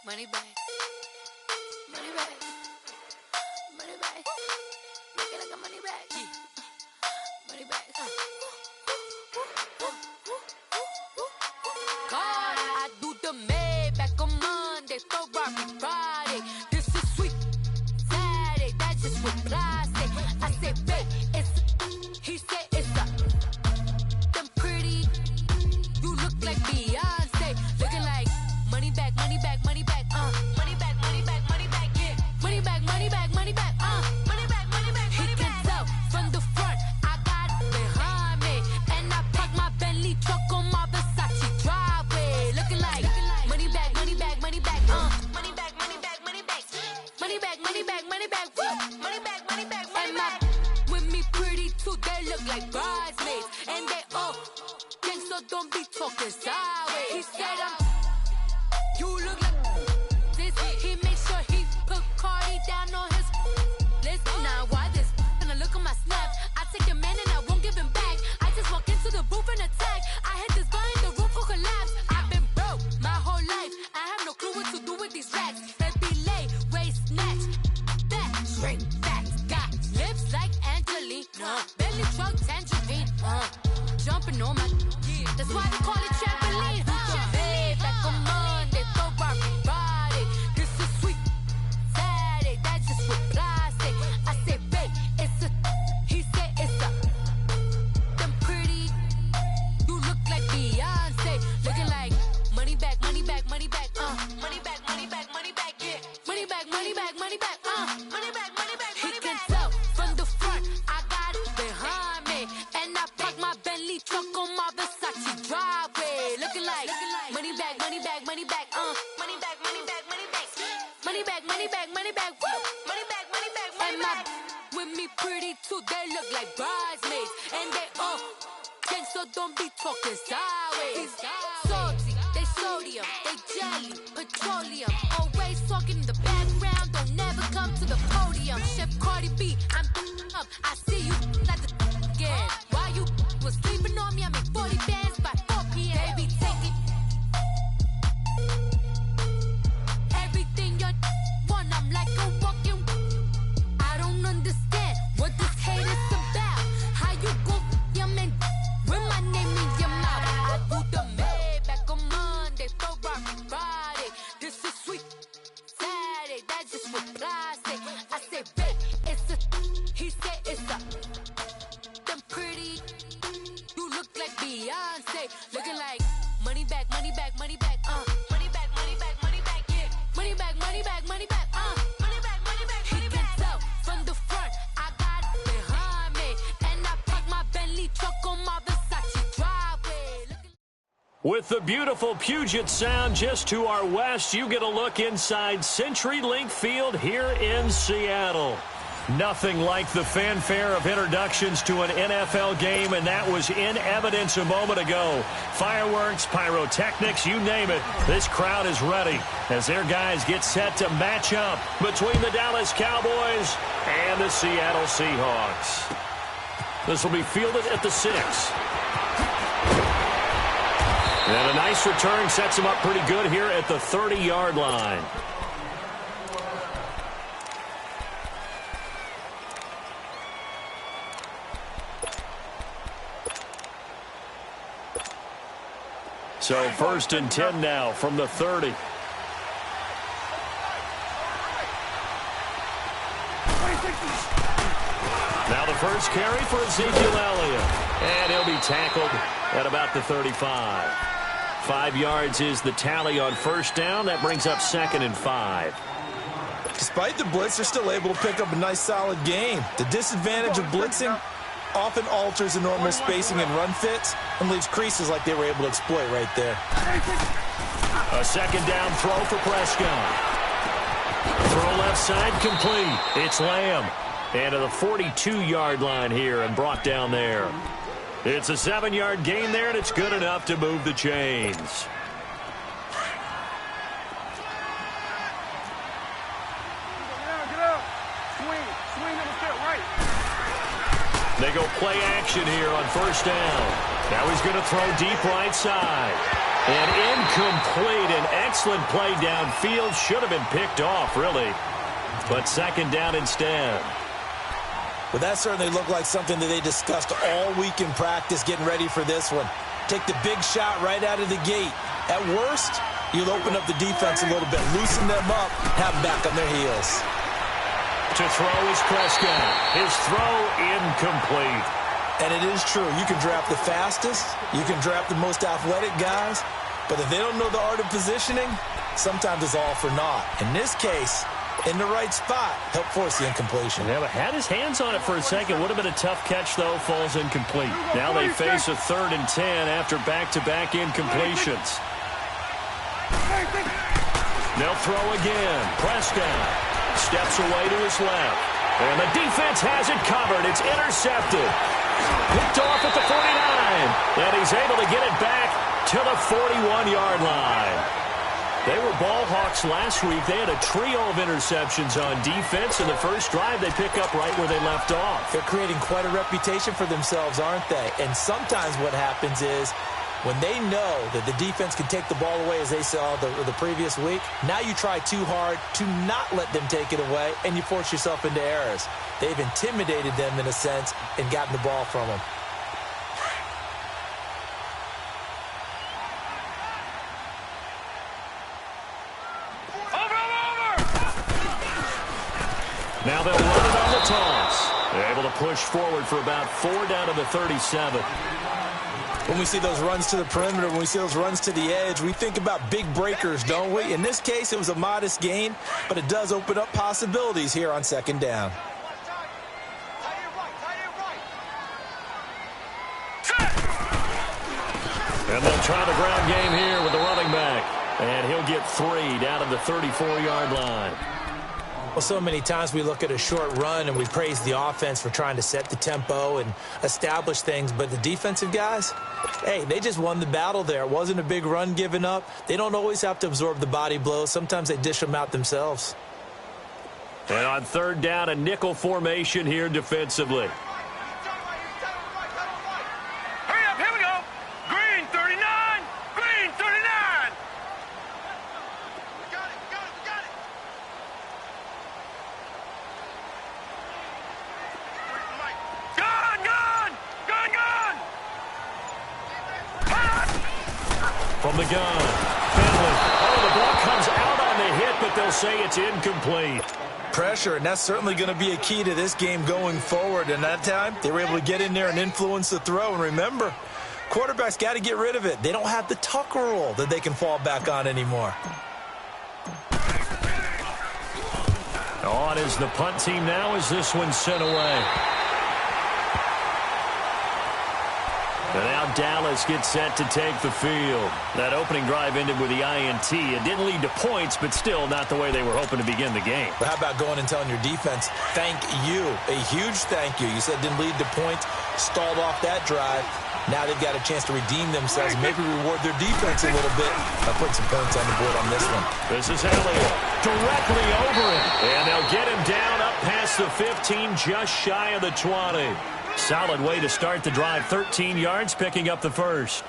Money back. Money back. Money back. Make it like a money back. Yeah. Money back. God, I do the Maybach on Monday, Ferrari Friday. This is sweet Saturday. That's just what I say. I say, babe, it's. He said it's a. Them pretty. You look like Beyonce. Looking like money back, money back, money back. Money back, money back, money back. Yeah. Money back, money back, money back. Money back, money back, money back. He can tell from the front. I got it behind me, and I park my Bentley truck on my Versace driveway. Looking like money back, money back, money back. Money back, money back, money back. Money back, money back, money back. Money back, money back, money back. With me pretty too, they look like bridesmaids, and they all gang, so don't be talking sideways. He said you look like this. He make sure he put Cardi down on his list. Now why this? And I look at my snap. I take your man and I won't give him back. I just walk into the booth and attack. I hit this button, the roof will collapse. I've been broke my whole life. I have no clue what to do with these racks. That be lay, waist snatch, back, shrink, back. Got lips like Angelina, belly truck tangerine. Jumping on my, that's why they call it trampoline. Babe, back on Monday, Ferrari Friday. This is sweet Saturday. That's just what I say. I say, babe, it's a. He said it's a. Them pretty. You look like Beyonce. Looking like money back, money back, money back. Money back, money back, money back. Yeah. Money back, money back, money back. Money back, money back, money back. He can tell from the front. I got it behind me, and I park my Bentley truck on my Versace driveway. Looking like money back, money back, money back. Money back, money back, money back. Money back, money back, money back. Money back, money back, money back. With me pretty too, they look like bridesmaids, and they all gang, so don't be talking sideways. Salty, they sodium, they jelly, petroleum. Always talking in the background, don't never come to the podium. Chef Cardi B, I'm up. I see you at the again. While you was sleeping on me, I make 40 bands by 4 p.m. Baby, take it. Everything you want, I'm like a walking. I don't understand what this hate is about. How you go your man with my name in your mouth? I do the Maybach on Monday, Ferrari Friday. This is sweet Saturday. That's just what I say. I say, babe, it's a. He said it's a. Them pretty. You look like Beyonce. Looking like money back, money back, money back. Money back, money back, money back. Yeah. Money back, money back, money back. Money back, money back, money back. He can tell from the front. I got it behind me, and I park my Bentley truck on my Versace driveway. With the beautiful Puget Sound just to our west, you get a look inside CenturyLink Field here in Seattle. Nothing like the fanfare of introductions to an NFL game, and that was in evidence a moment ago. Fireworks, pyrotechnics, you name it. This crowd is ready as their guys get set to match up between the Dallas Cowboys and the Seattle Seahawks. This will be fielded at the 6. And a nice return sets him up pretty good here at the 30-yard line. So 1st and 10 now from the 30. Now the first carry for Ezekiel Elliott. And he'll be tackled at about the 35. 5 yards is the tally on first down. That brings up 2nd and 5. Despite the blitz, they're still able to pick up a nice, solid gain. The disadvantage of blitzing often alters the normal spacing and run fits and leaves creases like they were able to exploit right there. A 2nd down throw for Prescott. Throw left side complete. It's Lamb. And to the 42-yard line here and brought down there. It's a 7-yard gain there, and it's good enough to move the chains. They go play action here on first down. Now he's going to throw deep right side. And incomplete. An excellent play downfield. Should have been picked off, really. But second down instead. Well, that certainly looked like something that they discussed all week in practice getting ready for this one. Take the big shot right out of the gate. At worst, you'll open up the defense a little bit, loosen them up, have them back on their heels. To throw is Prescott. His throw incomplete. And it is true. You can draft the fastest. You can draft the most athletic guys. But if they don't know the art of positioning, sometimes it's all for naught. In this case, in the right spot, help force the incompletion. Yeah, but had his hands on it for a second. Would have been a tough catch, though. Falls incomplete. Now they face a 3rd and 10 after back-to-back incompletions. They'll throw again. Prescott steps away to his left. And the defense has it covered. It's intercepted. Picked off at the 49. And he's able to get it back to the 41-yard line. They were ball hawks last week. They had a trio of interceptions on defense. In the first drive, they pick up right where they left off. They're creating quite a reputation for themselves, aren't they? And sometimes what happens is when they know that the defense can take the ball away, as they saw the previous week, now you try too hard to not let them take it away, and you force yourself into errors. They've intimidated them in a sense and gotten the ball from them. Now they'll run it on the toss. They're able to push forward for about 4 down to the 37. When we see those runs to the perimeter, when we see those runs to the edge, we think about big breakers, don't we? In this case, it was a modest gain, but it does open up possibilities here on 2nd down. And they'll try the ground game here with the running back. And he'll get 3 down to the 34-yard line. Well, so many times we look at a short run and we praise the offense for trying to set the tempo and establish things, but the defensive guys, hey, they just won the battle there. It wasn't a big run given up. They don't always have to absorb the body blows. Sometimes they dish them out themselves. And on 3rd down, a nickel formation here defensively. Hurry up, here we go. Green 39, green 39. We got it. Gun. From the gun, Finley. Oh, the ball comes out on the hit, but they'll say it's incomplete. Pressure, and that's certainly going to be a key to this game going forward. And that time, they were able to get in there and influence the throw. And remember, quarterbacks got to get rid of it. They don't have the Tucker rule that they can fall back on anymore. On is the punt team now as this one's sent away. And now Dallas gets set to take the field. That opening drive ended with the INT. It didn't lead to points, but still not the way they were hoping to begin the game. But how about going and telling your defense, thank you, a huge thank you. You said it didn't lead to points, stalled off that drive. Now they've got a chance to redeem themselves, maybe reward their defense a little bit by putting some points on the board on this one. This is Elliott directly over it. And they'll get him down up past the 15, just shy of the 20. Solid way to start the drive. 13 yards, picking up the first.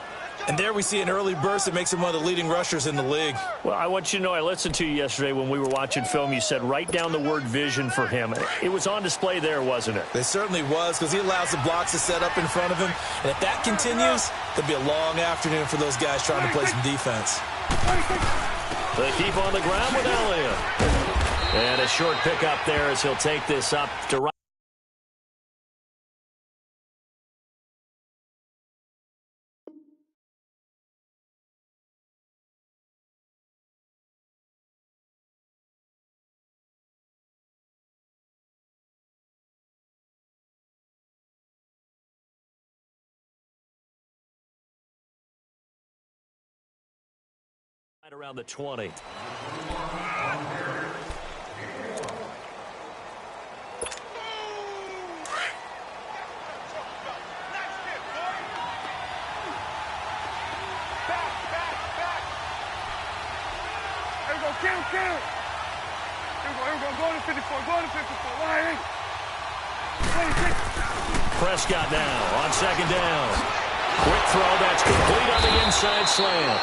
And there we see an early burst that makes him one of the leading rushers in the league. Well, I want you to know, I listened to you yesterday when we were watching film. You said write down the word vision for him. It was on display there, wasn't it? It certainly was, because he allows the blocks to set up in front of him. And if that continues, it'll be a long afternoon for those guys trying to play some defense. They keep on the ground with Elliott. And a short pickup there as he'll take this up to right. Around the 20. Prescott now on 2nd down. Quick throw that's complete on the inside slant.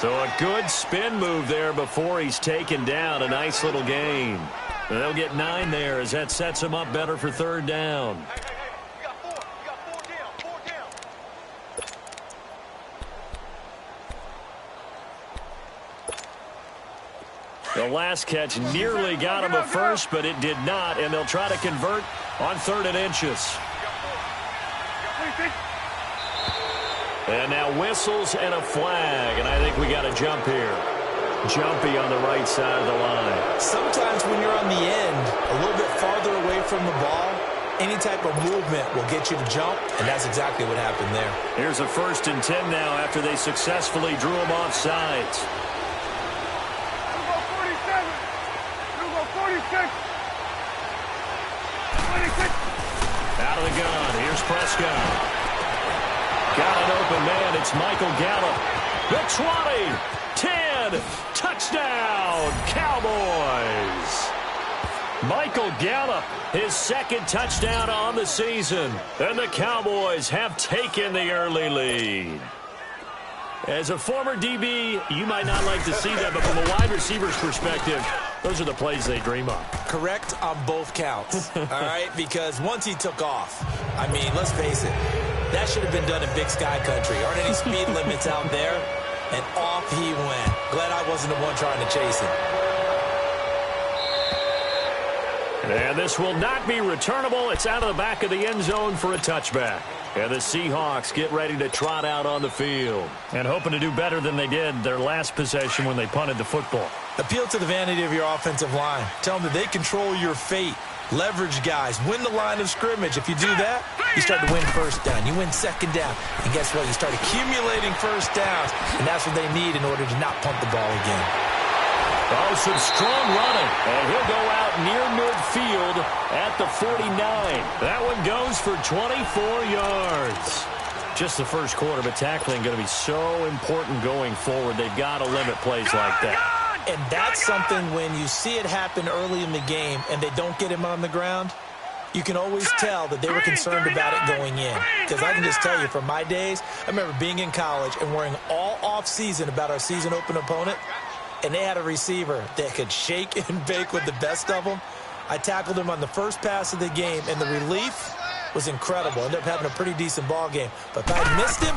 So a good spin move there before he's taken down. A nice little gain. They'll get 9 there as that sets him up better for third down. You got 4. You got 4 down. 4 down. The last catch nearly got him a first, but it did not, and they'll try to convert on 3rd and inches. And now whistles and a flag, and I think we got a jump here. Jumpy on the right side of the line. Sometimes when you're on the end, a little bit farther away from the ball, any type of movement will get you to jump, and that's exactly what happened there. Here's a 1st and 10 now after they successfully drew him off sides. 46. Out of the gun. Here's Prescott. Got an open man. It's Michael Gallup. The 20, 10, touchdown, Cowboys. Michael Gallup, his 2nd touchdown on the season. And the Cowboys have taken the early lead. As a former DB, you might not like to see that, but from a wide receiver's perspective, those are the plays they dream of. Correct on both counts, all right? Because once he took off, I mean, let's face it, that should have been done in Big Sky Country. Aren't any speed limits out there? And off he went. Glad I wasn't the one trying to chase him. And this will not be returnable. It's out of the back of the end zone for a touchback. And the Seahawks get ready to trot out on the field. And hoping to do better than they did their last possession when they punted the football. Appeal to the vanity of your offensive line. Tell them that they control your fate. Leverage guys. Win the line of scrimmage. If you do that, you start to win 1st down. You win 2nd down. And guess what? You start accumulating 1st downs. And that's what they need in order to not punt the ball again. Oh, some strong running. And he'll go out near midfield at the 49. That one goes for 24 yards. Just the first quarter, but tackling going to be so important going forward. They've got to limit plays like that. And that's something when you see it happen early in the game and they don't get him on the ground, you can always tell that they were concerned about it going in. Because I can just tell you from my days, I remember being in college and worrying all off-season about our season open opponent. And they had a receiver that could shake and bake with the best of them. I tackled him on the first pass of the game, and the relief was incredible. Ended up having a pretty decent ball game. But if I missed him,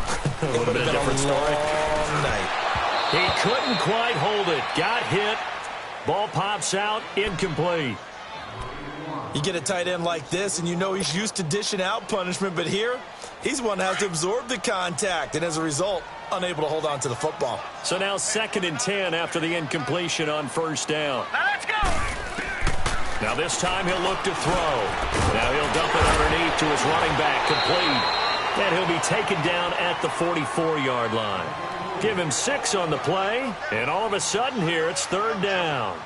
it would have been a different story. Night. He couldn't quite hold it. Got hit. Ball pops out. Incomplete. You get a tight end like this, and you know he's used to dishing out punishment. But here, he's one that has to absorb the contact. And as a result, unable to hold on to the football. So now 2nd and 10 after the incompletion on 1st down. Now let's go. Now this time he'll look to throw. Now he'll dump it underneath to his running back, complete. And he'll be taken down at the 44-yard line. Give him 6 on the play, and all of a sudden here it's 3rd down.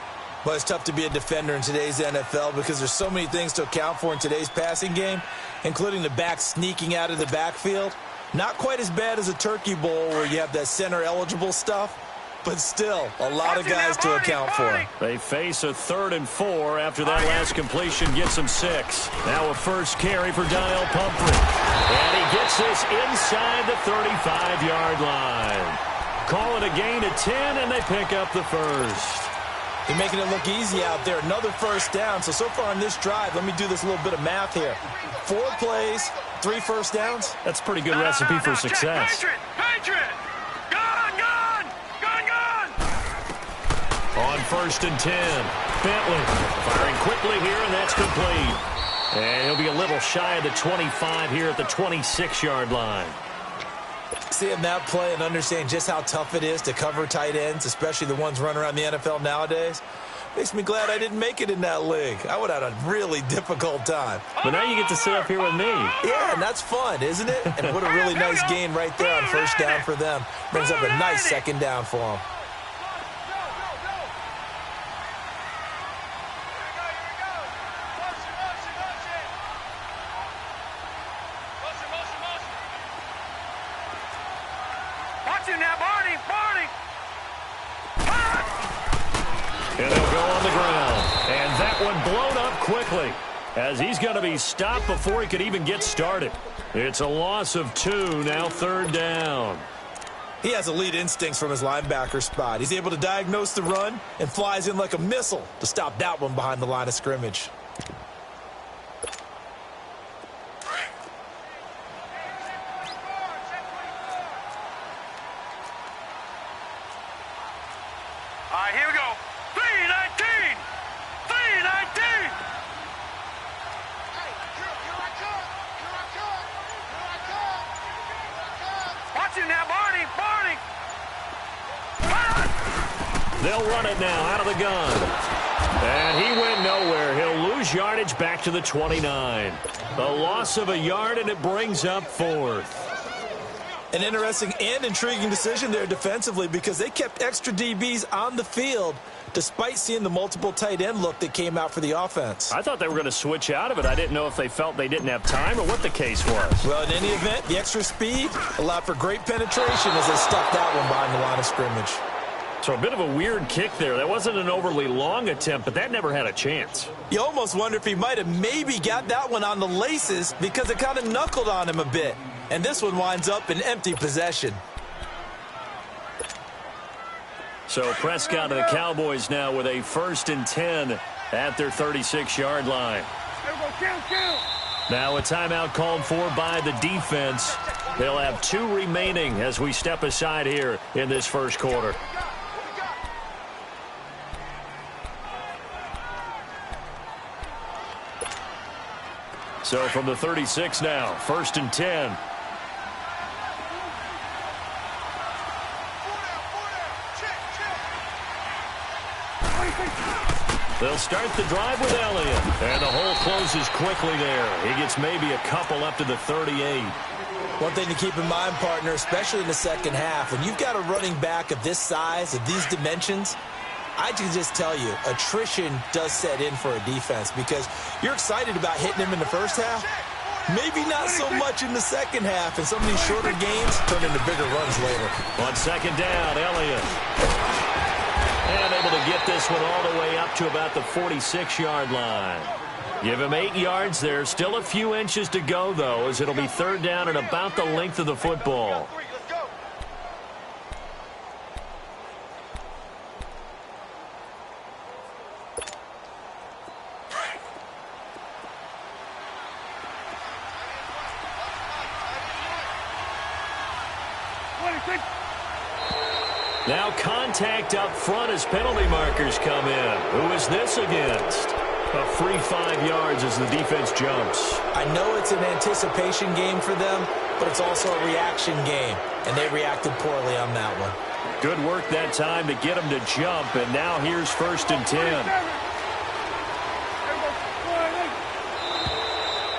Well, it's tough to be a defender in today's NFL because there's so many things to account for in today's passing game, including the back sneaking out of the backfield. Not quite as bad as a turkey bowl where you have that center-eligible stuff, but still a lot of guys to account for. They face a 3rd and 4 after that last completion gets them 6. Now a first carry for Daniel Pumphrey. And he gets this inside the 35-yard line. Call it a gain of 10, and they pick up the first. They're making it look easy out there. Another 1st down. So far on this drive, let me do this little bit of math here. 4 plays, 3 1st downs. That's a pretty good recipe for success. Patriot! Gone! On 1st and 10, Bentley firing quickly here, and that's complete. And he'll be a little shy of the 25 here at the 26-yard line. Seeing that play and understand just how tough it is to cover tight ends, especially the ones running around the NFL nowadays, makes me glad I didn't make it in that league. I would have had a really difficult time. But now you get to sit up here with me. Yeah, and that's fun, isn't it? And what a really nice gain right there on 1st down for them. Brings up a nice 2nd down for them. And they'll go on the ground. And that one blown up quickly as he's going to be stopped before he could even get started. It's a loss of 2, now 3rd down. He has elite instincts from his linebacker spot. He's able to diagnose the run and flies in like a missile to stop that one behind the line of scrimmage. All right, here we go. 319! 319! Watch him now, Barney! Barney! They'll run it now out of the gun. And he went nowhere. He'll lose yardage back to the 29. A loss of a yard, and it brings up 4th. An interesting and intriguing decision there defensively because they kept extra DBs on the field despite seeing the multiple tight end look that came out for the offense. I thought they were going to switch out of it. I didn't know if they felt they didn't have time or what the case was. Well, in any event, the extra speed allowed for great penetration as they stuck that one behind the line of scrimmage. So a bit of a weird kick there. That wasn't an overly long attempt, but that never had a chance. You almost wonder if he might have maybe got that one on the laces because it kind of knuckled on him a bit. And this one winds up in empty possession. So Prescott and the Cowboys now with a 1st and 10 at their 36-yard line. Now a timeout called for by the defense. They'll have 2 remaining as we step aside here in this first quarter. So from the 36 now, 1st and 10. They'll start the drive with Elliott. And the hole closes quickly there. He gets maybe a couple up to the 38. One thing to keep in mind, partner, especially in the second half, when you've got a running back of this size, of these dimensions, I can just tell you, attrition does set in for a defense because you're excited about hitting him in the first half. Maybe not so much in the second half, and some of these shorter games turn into bigger runs later. On 2nd down, Elliott. And able to get this one all the way up to about the 46-yard line. Give him 8 yards there. Still a few inches to go, though, as it'll be 3rd down and about the length of the football. Now contact up front as penalty markers come in. Who is this against? A free 5 yards as the defense jumps. I know it's an anticipation game for them, but it's also a reaction game, and they reacted poorly on that one. Good work that time to get them to jump, and now here's 1st and 10.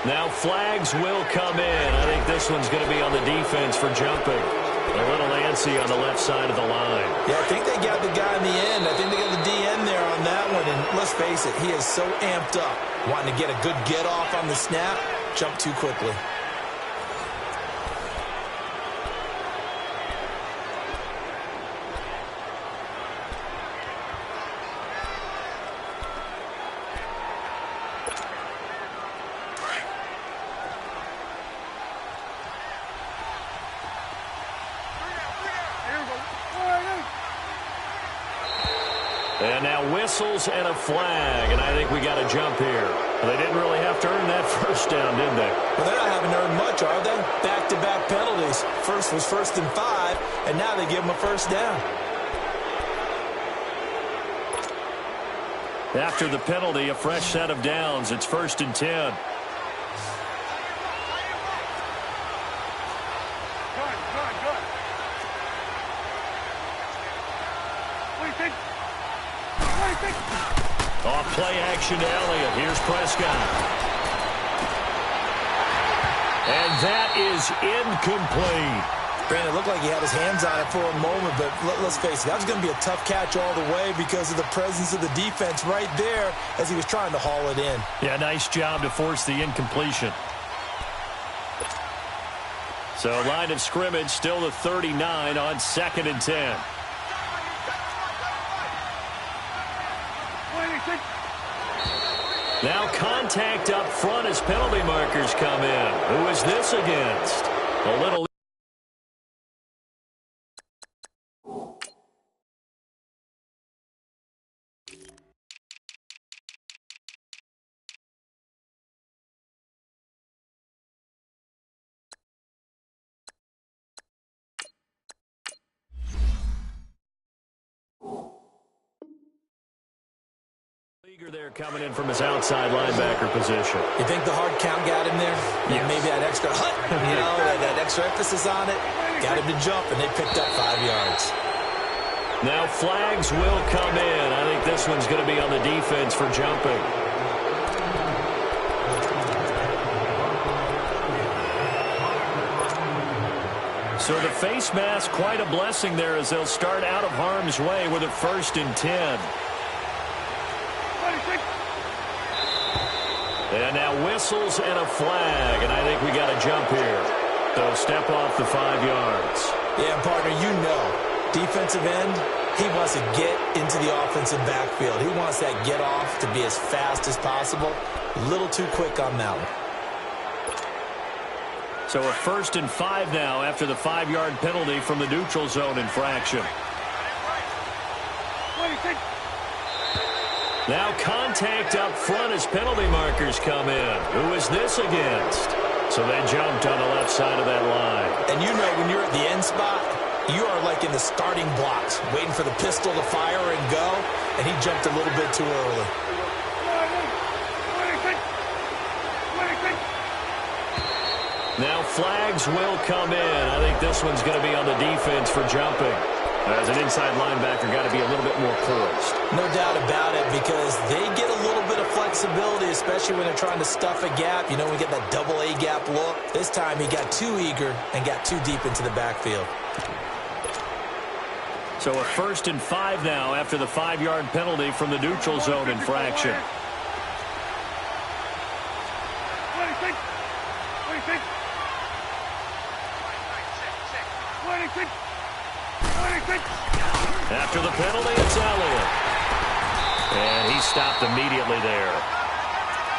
Now flags will come in. I think this one's going to be on the defense for jumping. A little antsy on the left side of the line. Yeah, I think they got the guy in the end. I think they got the DN there on that one. And let's face it, he is so amped up, wanting to get a good get-off on the snap, jump too quickly. And now whistles and a flag, and I think we got a jump here. They didn't really have to earn that 1st down, did they? Well, they're not having to earn much, are they? Back-to-back penalties. First was 1st and 5, and now they give them a 1st down. After the penalty, a fresh set of downs. It's 1st and 10. Off play action to Elliott. Here's Prescott. And that is incomplete. Brandon, it looked like he had his hands on it for a moment, but let's face it, that was going to be a tough catch all the way because of the presence of the defense right there as he was trying to haul it in. Yeah, nice job to force the incompletion. So line of scrimmage still the 39 on 2nd and 10. Now contact up front as penalty markers come in. Who is this against? A little There coming in from his outside linebacker position. You think the hard count got him there? Yes. Maybe that extra that extra emphasis on it got him to jump, and they picked up 5 yards. Now flags will come in. I think this one's going to be on the defense for jumping. So the face mask, quite a blessing there as they'll start out of harm's way with a 1st and 10. And now whistles and a flag, and I think we got a jump here. So step off the 5 yards. Yeah, partner, you know, defensive end, he wants to get into the offensive backfield. He wants that get off to be as fast as possible. A little too quick on that one. So a 1st and 5 now after the 5-yard penalty from the neutral zone infraction. Now contact up front as penalty markers come in. Who is this against? So they jumped on the left side of that line. And you know when you're at the end spot, you are like in the starting blocks, waiting for the pistol to fire and go, and he jumped a little bit too early. Now flags will come in. I think this one's going to be on the defense for jumping. As an inside linebacker, got to be a little bit more poised. No doubt about it, because they get a little bit of flexibility, especially when they're trying to stuff a gap. You know, we get that double A gap look. This time he got too eager and got too deep into the backfield. So a 1st and 5 now after the 5-yard penalty from the neutral zone infraction. After the penalty, it's Elliott. And he stopped immediately there.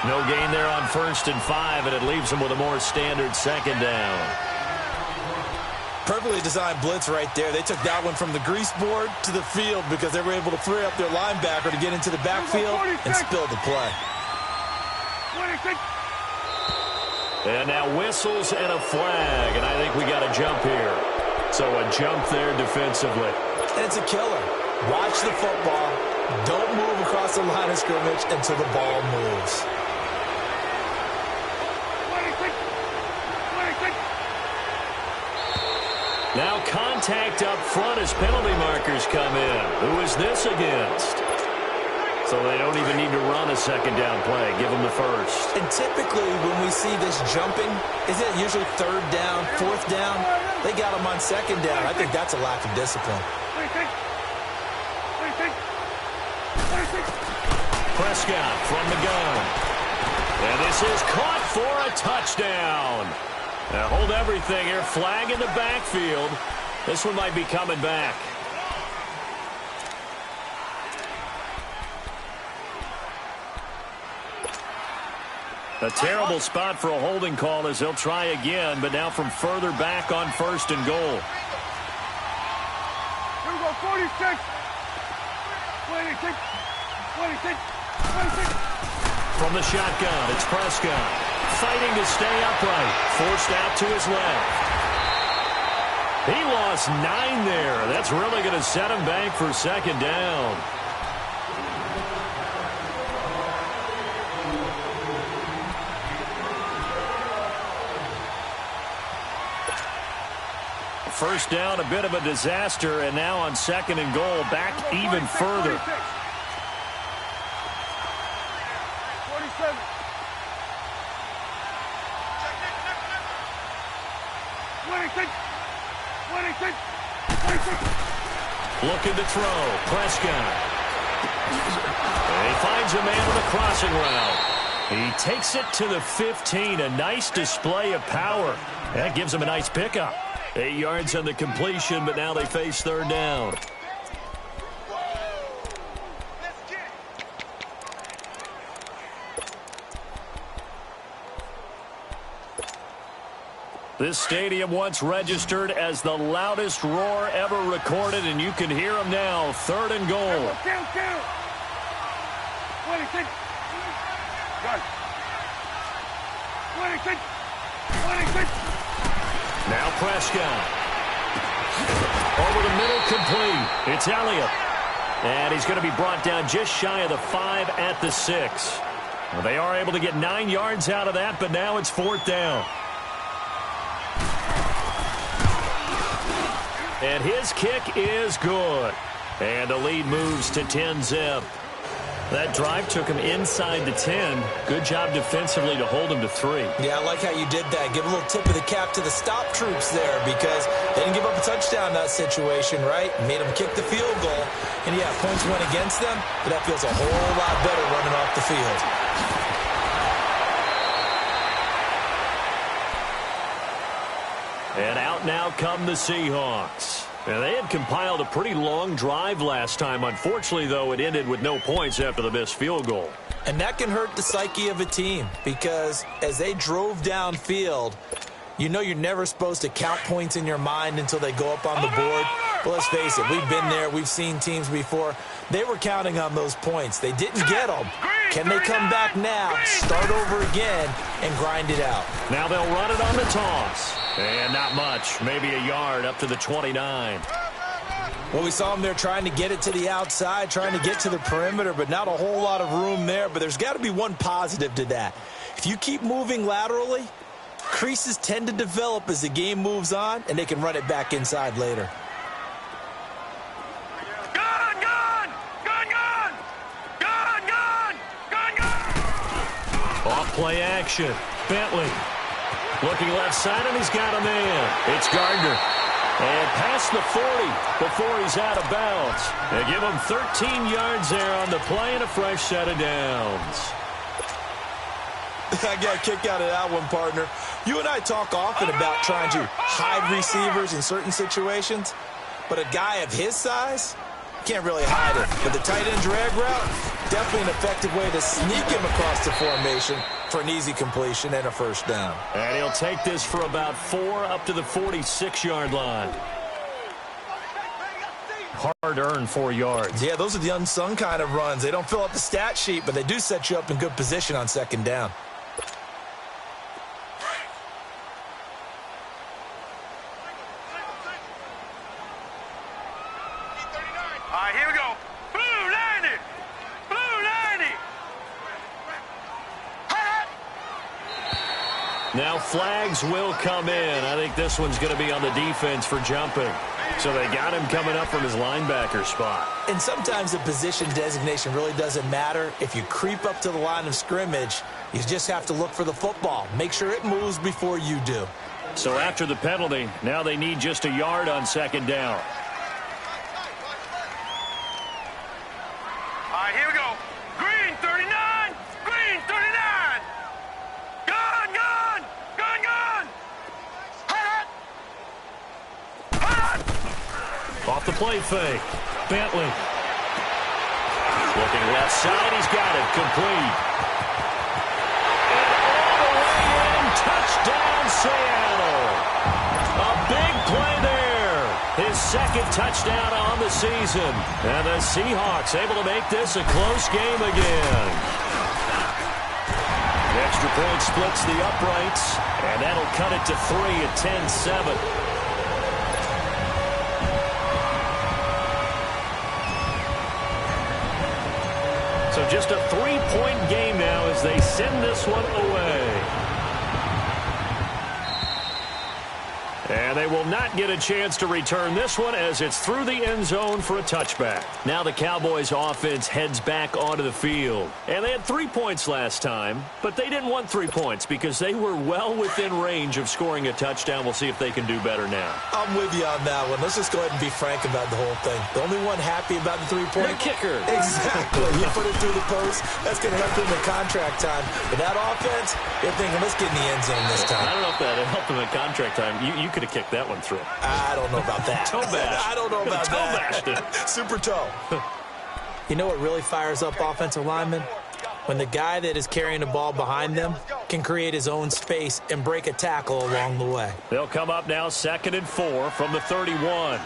No gain there on 1st and 5, and it leaves him with a more standard 2nd down. Perfectly designed blitz right there. They took that one from the grease board to the field because they were able to free up their linebacker to get into the backfield and spill the play. And now whistles and a flag, and I think we got a jump here. So a jump there defensively. And it's a killer. Watch the football. Don't move across the line of scrimmage until the ball moves. Now contact up front as penalty markers come in. Who is this against? So they don't even need to run a 2nd down play. Give them the 1st. And typically when we see this jumping, isn't it usually 3rd down, 4th down? They got them on 2nd down. I think that's a lack of discipline. Prescott from the gun. And this is caught for a touchdown. Now hold everything here. Flag in the backfield. This one might be coming back. A terrible spot for a holding call as they'll try again, but now from further back on 1st and goal. Here we go, 46. 26. 26. 26. From the shotgun, it's Prescott. Fighting to stay upright. Forced out to his left. He lost 9 there. That's really going to set him back for 2nd down. First down, a bit of a disaster, and now on 2nd and goal, back even further. 47. Looking to throw. Prescott. And he finds a man with a crossing route. He takes it to the 15. A nice display of power. That gives him a nice pickup. 8 yards on the completion, but now they face 3rd down. This stadium once registered as the loudest roar ever recorded, and you can hear them now. 3rd and goal. Count. 26. Gun. 26. 26. Now Prescott. Over the middle, complete. It's Elliott. And he's going to be brought down just shy of the 5 at the 6. Well, they are able to get 9 yards out of that, but now it's 4th down. And his kick is good. And the lead moves to 10-zip. That drive took him inside the 10. Good job defensively to hold him to 3. Yeah, I like how you did that. Give a little tip of the cap to the stop troops there because they didn't give up a touchdown in that situation, right? Made them kick the field goal. And, yeah, points went against them, but that feels a whole lot better running off the field. And out now come the Seahawks. Now, they had compiled a pretty long drive last time. Unfortunately, though, it ended with no points after the missed field goal. And that can hurt the psyche of a team because as they drove downfield, you know you're never supposed to count points in your mind until they go up on the board. But let's face it, we've been there. We've seen teams before. They were counting on those points. They didn't get them. Can they come back now, start over again, and grind it out? Now they'll run it on the toss. And not much, maybe a yard up to the 29. Well, we saw them there trying to get it to the outside, trying to get to the perimeter, but not a whole lot of room there. But there's got to be one positive to that. If you keep moving laterally, creases tend to develop as the game moves on, and they can run it back inside later. Off-play action. Bentley. Looking left side, and he's got a man. It's Gardner. And past the 40 before he's out of bounds. They give him 13 yards there on the play and a fresh set of downs. I got a kick out of that one, partner. You and I talk often about trying to hide receivers in certain situations, but a guy of his size can't really hide it. But the tight end drag route, definitely an effective way to sneak him across the formation for an easy completion and a first down. And he'll take this for about 4 up to the 46-yard line. Hard-earned 4 yards. Yeah, those are the unsung kind of runs. They don't fill up the stat sheet, but they do set you up in good position on second down. All right, here we go. Blue 90. Blue 90. Now flags will come in. I think this one's going to be on the defense for jumping. So they got him coming up from his linebacker spot. And sometimes the position designation really doesn't matter. If you creep up to the line of scrimmage, you just have to look for the football. Make sure it moves before you do. So after the penalty, now they need just a yard on second down. All right, here we go. Green 39. Green 39. Gun, gun. Gun, gun. Off the play fake. Bentley. Looking left side. He's got it. Complete. And all the way in. Touchdown, Seattle. A big play there. His second touchdown on the season. And the Seahawks able to make this a close game again. The extra point splits the uprights. And that'll cut it to 3 at 10-7. So just a 3-point game now as they send this one away. And they will not get a chance to return this one as it's through the end zone for a touchback. Now the Cowboys offense heads back onto the field. And they had 3 points last time, but they didn't want 3 points because they were well within range of scoring a touchdown. We'll see if they can do better now. I'm with you on that one. Let's just go ahead and be frank about the whole thing. The only one happy about the 3-point. The kicker. Exactly. You put it through the post. That's going to help them in contract time. But that offense, they're thinking, let's get in the end zone this time. I don't know if that helped them in contract time. You could have kicked that one through. I don't know about that. Toe bash. I don't know about toe that. Bashed it. Super toe. You know what really fires up offensive linemen? When the guy that is carrying the ball behind them can create his own space and break a tackle along the way. They'll come up now 2nd and 4 from the 31.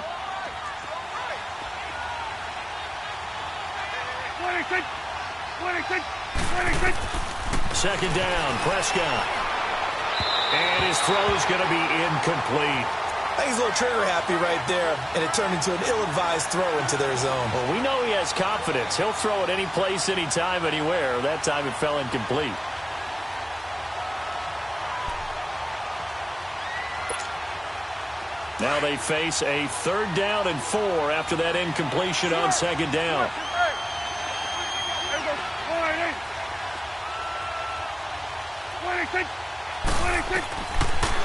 Second down, Prescott. And his throw's going to be incomplete. I think he's a little trigger happy right there, and it turned into an ill-advised throw into their zone. Well, we know he has confidence. He'll throw it any place, anytime, anywhere. That time it fell incomplete. Now they face a 3rd down and 4 after that incompletion on 2nd down.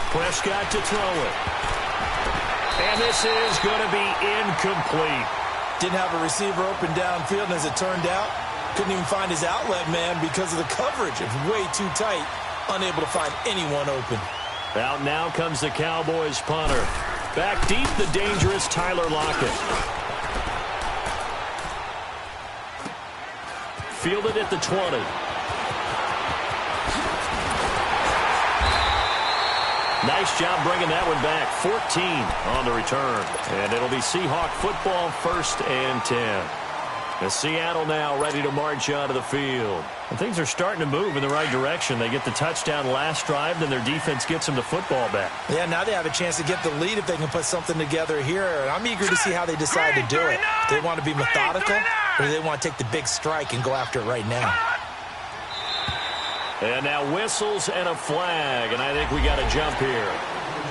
Prescott to throw it. And this is going to be incomplete. Didn't have a receiver open downfield, and as it turned out, couldn't even find his outlet man because of the coverage. It's way too tight, unable to find anyone open. Out now comes the Cowboys punter. Back deep, the dangerous Tyler Lockett. Fielded at the 20. Nice job bringing that one back. 14 on the return. And it'll be Seahawk football, 1st and 10. The Seattle now ready to march onto the field. And things are starting to move in the right direction. They get the touchdown last drive, then their defense gets them the football back. Yeah, now they have a chance to get the lead if they can put something together here. And I'm eager to see how they decide to do it. Do they want to be methodical, or do they want to take the big strike and go after it right now? And now whistles and a flag, and I think we got a jump here.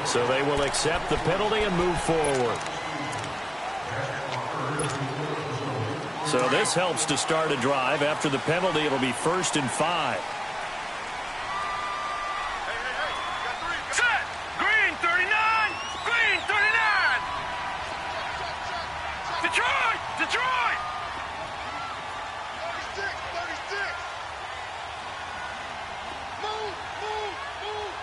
So they will accept the penalty and move forward. So this helps to start a drive. After the penalty, it'll be 1st and 5. Set! Green 39! Green 39! Detroit! Detroit! 36! 36! Move! Move! Move!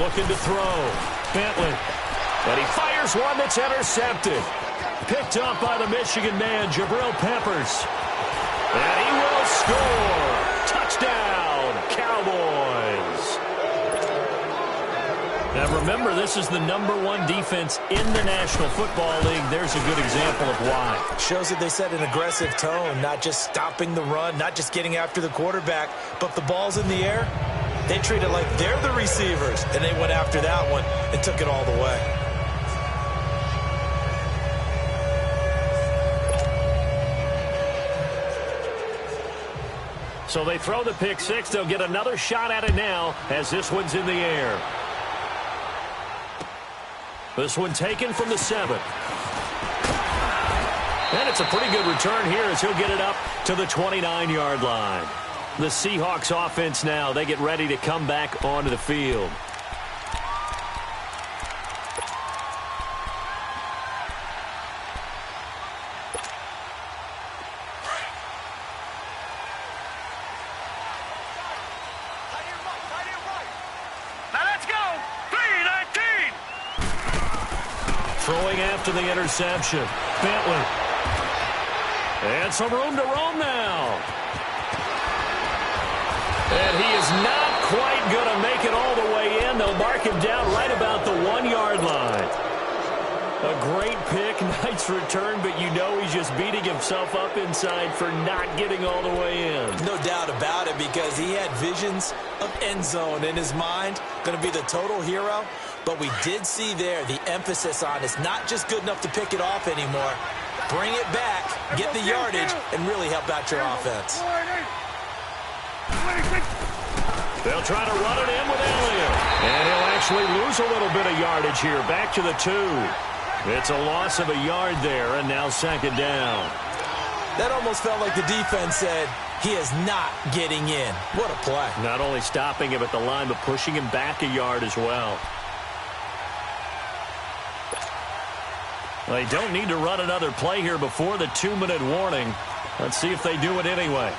Looking to throw. Bentley. And he fires one that's intercepted. Picked up by the Michigan man, Jabril Peppers. And he will score. Touchdown, Cowboys. Now remember, this is the #1 defense in the National Football League. There's a good example of why. Shows that they set an aggressive tone, not just stopping the run, not just getting after the quarterback, but the ball's in the air. They treat it like they're the receivers, and they went after that one and took it all the way. So they throw the pick six. They'll get another shot at it now as this one's in the air. This one taken from the 7. And it's a pretty good return here as he'll get it up to the 29-yard line. The Seahawks offense now, they get ready to come back onto the field. Throwing after the interception. Bentley. And some room to roam now. And he is not quite going to make it all the way in. They'll mark him down right about the 1-yard line. A great pick, nice return, but you know he's just beating himself up inside for not getting all the way in. No doubt about it, because he had visions of end zone in his mind. Going to be the total hero. But we did see there the emphasis on it's not just good enough to pick it off anymore. Bring it back, get the yardage, and really help out your offense. They'll try to run it in with Elliott. And he'll actually lose a little bit of yardage here. Back to the 2. It's a loss of a yard there, and now second down. That almost felt like the defense said, he is not getting in. What a play. Not only stopping him at the line, but pushing him back a yard as well. They don't need to run another play here before the 2-minute warning. Let's see if they do it anyway.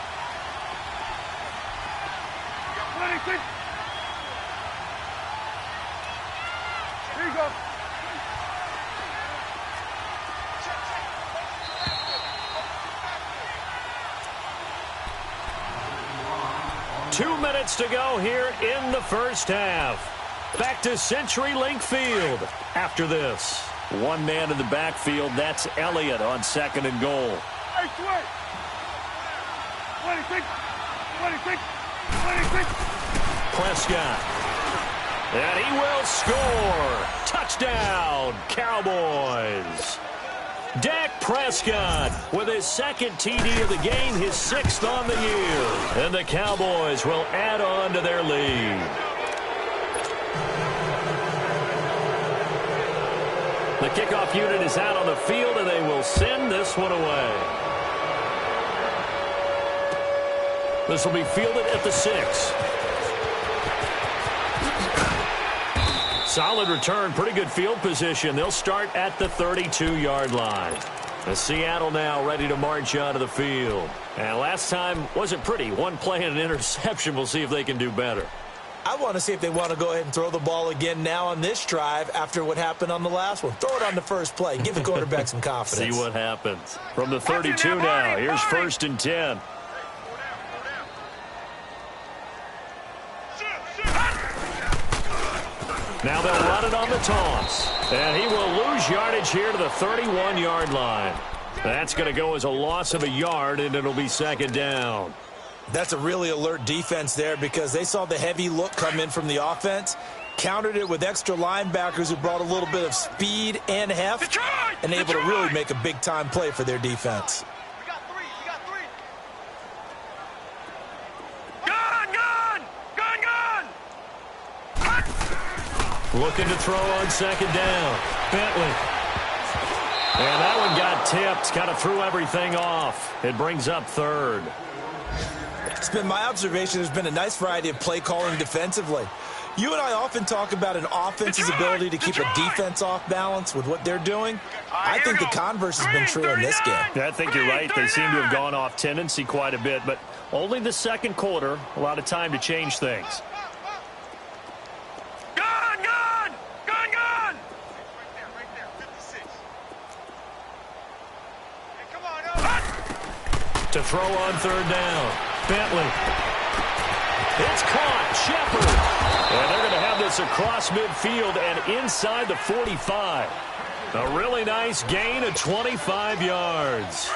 Here you go. 2 minutes to go here in the first half. Back to CenturyLink Field after this. One man in the backfield. That's Elliott on 2nd and goal. Hey, 26. Prescott. And he will score. Touchdown, Cowboys. Dak Prescott with his 2nd TD of the game, his 6th on the year. And the Cowboys will add on to their lead. The kickoff unit is out on the field, and they will send this one away. This will be fielded at the 6. Solid return, pretty good field position. They'll start at the 32-yard line. The Seattle now ready to march onto the field. And last time wasn't pretty. One play and an interception. We'll see if they can do better. I want to see if they want to go ahead and throw the ball again now on this drive after what happened on the last one. Throw it on the first play. Give the quarterback some confidence. See what happens. From the 32 now, here's 1st and 10. Now they'll run it on the toss. And he will lose yardage here to the 31-yard line. That's going to go as a loss of a yard, and it'll be 2nd down. That's a really alert defense there because they saw the heavy look come in from the offense, countered it with extra linebackers who brought a little bit of speed and heft, and able to really make a big-time play for their defense. Looking to throw on 2nd down. Bentley. And that one got tipped. Kind of threw everything off. It brings up 3rd. It's been my observation there's been a nice variety of play calling defensively. You and I often talk about an offense's ability to keep a defense off balance with what they're doing. I think the converse has been true in this game. Yeah, I think you're right. They seem to have gone off tendency quite a bit, but only the 2nd quarter. A lot of time to change things. To throw on 3rd down. Bentley. It's caught. Shepard. And they're going to have this across midfield and inside the 45. A really nice gain of 25 yards.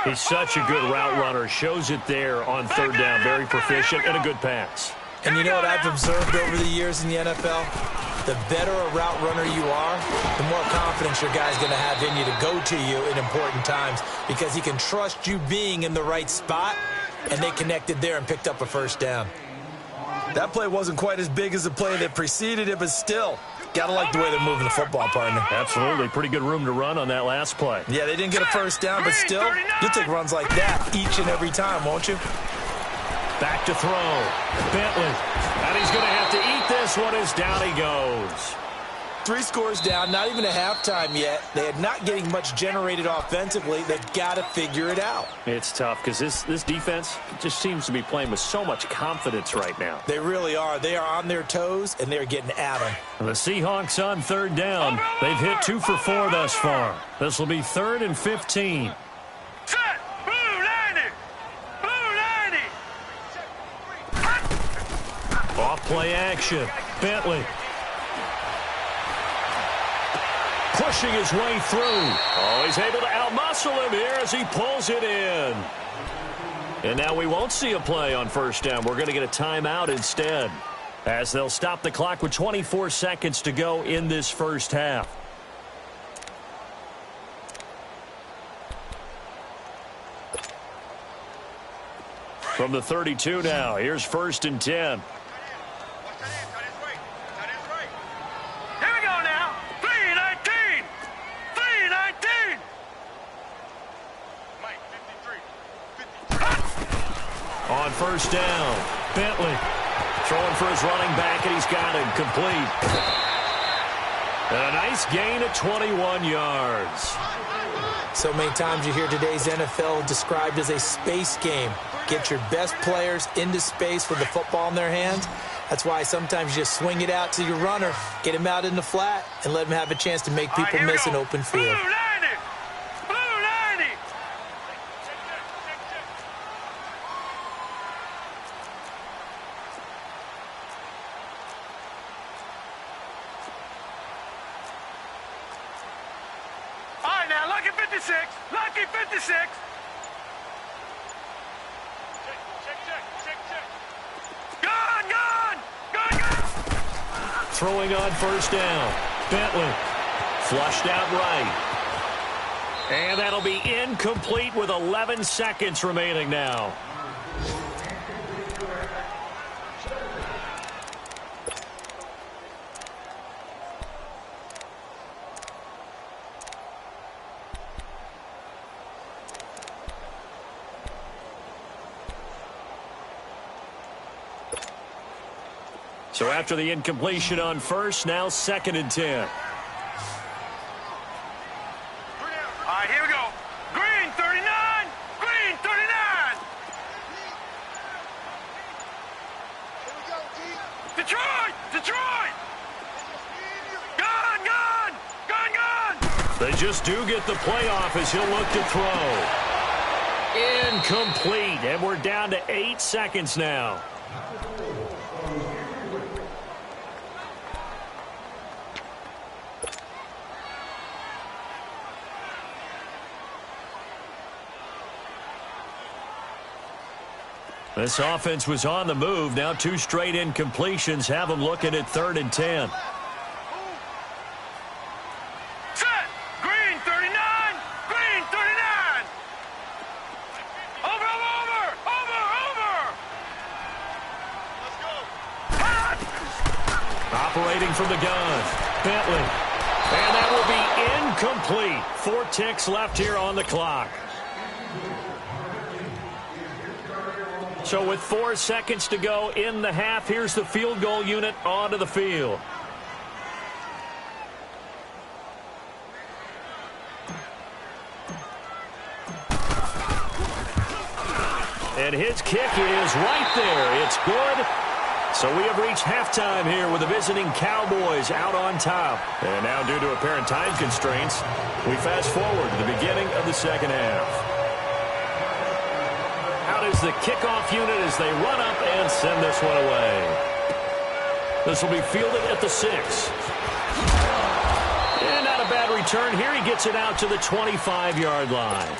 He's such a good route runner. Shows it there on 3rd down. Very proficient and a good pass. And you know what I've observed over the years in the NFL? The better a route runner you are, the more confidence your guy's going to have in you to go to you in important times because he can trust you being in the right spot, and they connected there and picked up a 1st down. That play wasn't quite as big as the play that preceded it, but still, got to like the way they're moving the football, partner. Absolutely. Pretty good room to run on that last play. Yeah, they didn't get a 1st down, but still, you'll take runs like that each and every time, won't you? Back to throw. Bentley. And he's going to have to eat this one as down he goes. 3 scores down, not even a halftime yet. They are not getting much generated offensively. They've got to figure it out. It's tough because this defense just seems to be playing with so much confidence right now. They really are. They are on their toes, and they're getting at them. The Seahawks on 3rd down. They've hit 2 for 4 thus far. This will be 3rd and 15. Set! Blue 90! Blue 90! Off play action. Bentley. Pushing his way through. Oh, he's able to outmuscle him here as he pulls it in. And now we won't see a play on 1st down. We're going to get a timeout instead, as they'll stop the clock with 24 seconds to go in this first half. From the 32 now, here's 1st and 10. On 1st down, Bentley throwing for his running back, and he's got him complete. And a nice gain of 21 yards. So many times you hear today's NFL described as a space game. Get your best players into space with the football in their hands. That's why sometimes you just swing it out to your runner, get him out in the flat, and let him have a chance to make people miss an open field. 56. Lucky 56. Gone. Throwing on first down. Bentley flushed out right. And that'll be incomplete with 11 seconds remaining now. So after the incompletion on first, now 2nd and 10. All right, here we go. Green 39. Green 39. Detroit. Gone. They just do get the playoff as he'll look to throw. Incomplete, and we're down to 8 seconds now. This offense was on the move. Now 2 straight incompletions have them looking at 3rd and 10. Set. Green 39. Green 39. Over. Let's go. Hot. Operating from the gun. Bentley. And that will be incomplete. 4 ticks left here on the clock. So with 4 seconds to go in the half, here's the field goal unit onto the field. And his kick is right there. It's good. So we have reached halftime here with the visiting Cowboys out on top. And now due to apparent time constraints, we fast forward to the beginning of the second half. Is the kickoff unit as they run up and send this one away. This will be fielded at the 6. And not a bad return here. He gets it out to the 25-yard line.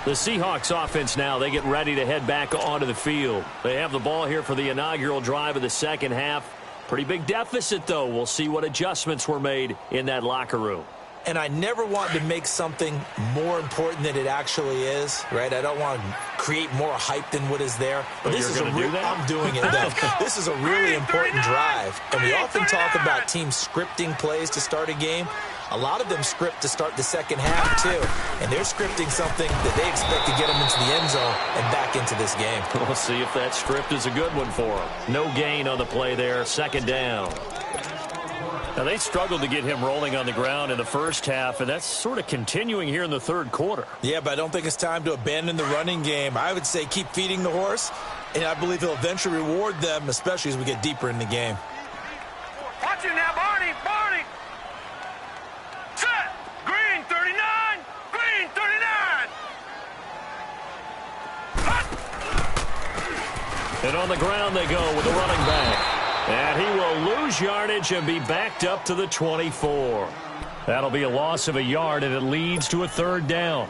The Seahawks offense now, they get ready to head back onto the field. They have the ball here for the inaugural drive of the second half. Pretty big deficit, though. We'll see what adjustments were made in that locker room. And I never want to make something more important than it actually is, right? I don't want to create more hype than what is there. But this is I'm doing it, though. This is a really important drive. And we often talk about teams scripting plays to start a game. A lot of them script to start the second half, too. And they're scripting something that they expect to get them into the end zone and back into this game. We'll see if that script is a good one for them. No gain on the play there, 2nd down. Now, they struggled to get him rolling on the ground in the first half, and that's sort of continuing here in the 3rd quarter. Yeah, but I don't think it's time to abandon the running game. I would say keep feeding the horse, and I believe he'll eventually reward them, especially as we get deeper in the game. Watch it now, Barney. Set. Green 39. Green 39. Hot. And on the ground they go with the running back. And he will lose yardage and be backed up to the 24. That'll be a loss of a yard, and it leads to a 3rd down.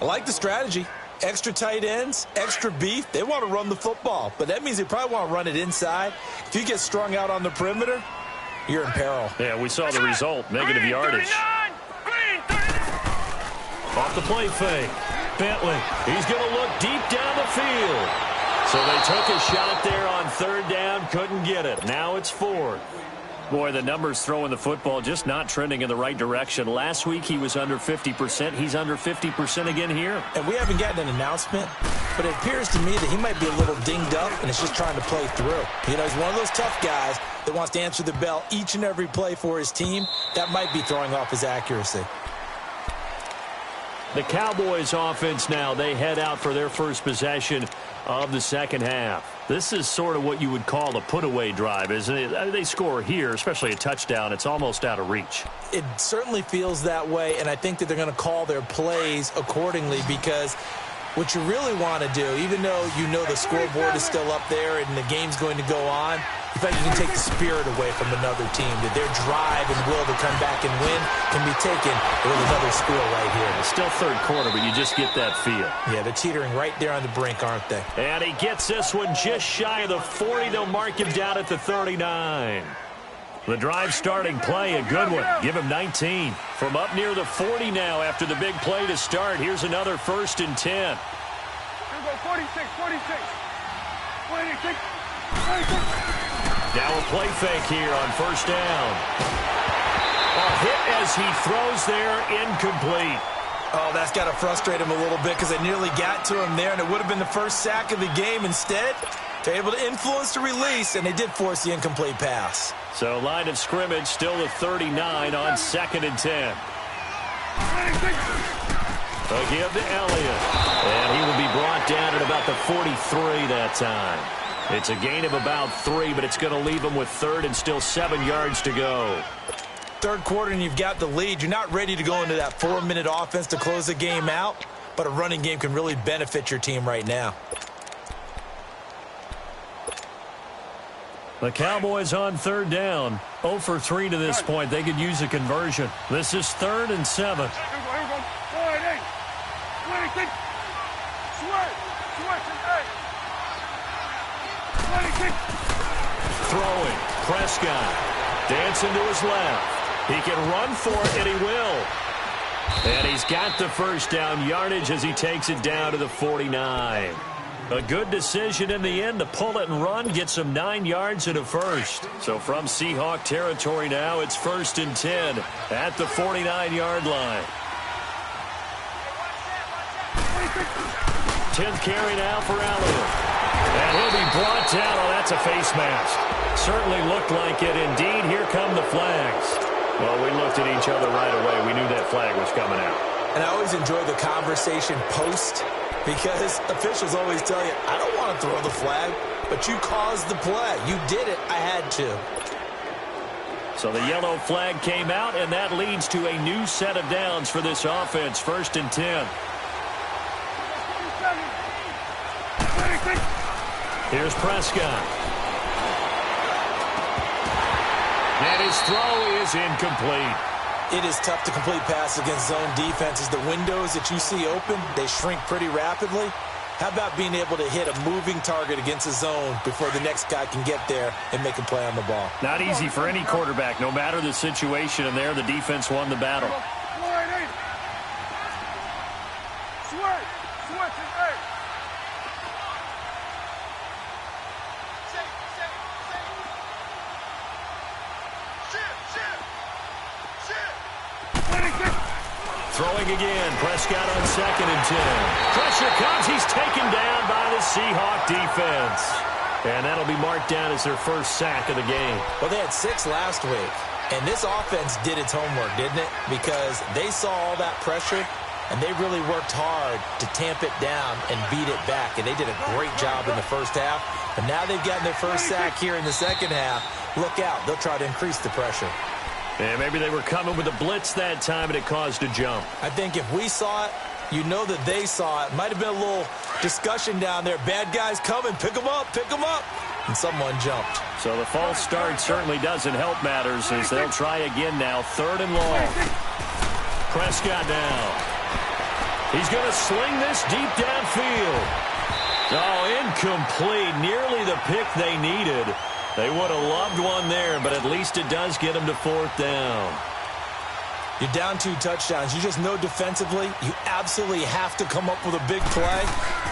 I like the strategy. Extra tight ends, extra beef. They want to run the football, but that means they probably want to run it inside. If you get strung out on the perimeter, you're in peril. Yeah, we saw the result, negative yardage. Off the play fake. Bentley, he's going to look deep down the field. So they took a shot there on 3rd down, couldn't get it. Now it's 4th. Boy, the numbers throwing the football just not trending in the right direction. Last week he was under 50%. He's under 50% again here. And we haven't gotten an announcement, but it appears to me that he might be a little dinged up and is just trying to play through. You know, he's one of those tough guys that wants to answer the bell each and every play for his team. That might be throwing off his accuracy. The Cowboys offense now, they head out for their first possession of the second half. This is sort of what you would call a put-away drive, isn't it? They score here, especially a touchdown. It's almost out of reach. It certainly feels that way, and I think that they're going to call their plays accordingly because what you really want to do, even though you know the scoreboard is still up there and the game's going to go on, You feel like you can take the spirit away from another team, that their drive and will to come back and win can be taken with another score right here. It's still third quarter, but you just get that feel. Yeah, they're teetering right there on the brink, aren't they? And he gets this one just shy of the 40. They'll mark him down at the 39. The drive starting play, a good one. Give him 19. From up near the 40 now after the big play to start. Here's another 1st and 10. Here we go, 46, 46. 46, 46. Now a play fake here on 1st down. A hit as he throws there, incomplete. Oh, that's got to frustrate him a little bit because they nearly got to him there, and it would have been the first sack of the game. Instead, they're able to influence the release, and they did force the incomplete pass. So line of scrimmage still the 39 on 2nd and 10. A give to Elliott. And he will be brought down at about the 43 that time. It's a gain of about 3, but it's going to leave him with 3rd and still 7 yards to go. Third quarter and you've got the lead. You're not ready to go into that 4-minute offense to close the game out, but a running game can really benefit your team right now. The Cowboys on 3rd down. 0 for 3 to this point. They could use a conversion. This is 3rd and 7. Here we go. 26. Switch, 26. Throwing. Prescott. Dancing to his left. He can run for it, and he will. And he's got the 1st down yardage as he takes it down to the 49. A good decision in the end to pull it and run, gets him 9 yards and a 1st. So from Seahawk territory now, it's 1st and 10 at the 49-yard line. 10th carry now for Elliott. And he'll be brought down. Oh, that's a face mask. Certainly looked like it. Indeed, here come the flags. Well, we looked at each other right away. We knew that flag was coming out. And I always enjoy the conversation post because officials always tell you, I don't want to throw the flag, but you caused the play. You did it. I had to. So the yellow flag came out, and that leads to a new set of downs for this offense. 1st and 10. Here's Prescott. And his throw is incomplete. It is tough to complete passes against zone defenses. The windows that you see open, they shrink pretty rapidly. How about being able to hit a moving target against a zone before the next guy can get there and make a play on the ball? Not easy for any quarterback, no matter the situation, and there the defense won the battle. Throwing again, Prescott on 2nd and 10. Pressure comes, he's taken down by the Seahawk defense. And that'll be marked down as their 1st sack of the game. Well, they had 6 last week, and this offense did its homework, didn't it? Because they saw all that pressure, and they really worked hard to tamp it down and beat it back. And they did a great job in the 1st half. But now they've gotten their 1st sack here in the 2nd half. Look out, they'll try to increase the pressure. And maybe they were coming with a blitz that time, and it caused a jump. I think if we saw it, you know that they saw it. Might have been a little discussion down there. Bad guys coming, pick them up, and someone jumped. So the false start certainly doesn't help matters as they'll try again now. 3rd and long. Prescott now. He's going to sling this deep downfield. Oh, incomplete. Nearly the pick they needed. They would have loved one there, but at least it does get them to 4th down. You're down 2 touchdowns. You just know defensively you absolutely have to come up with a big play.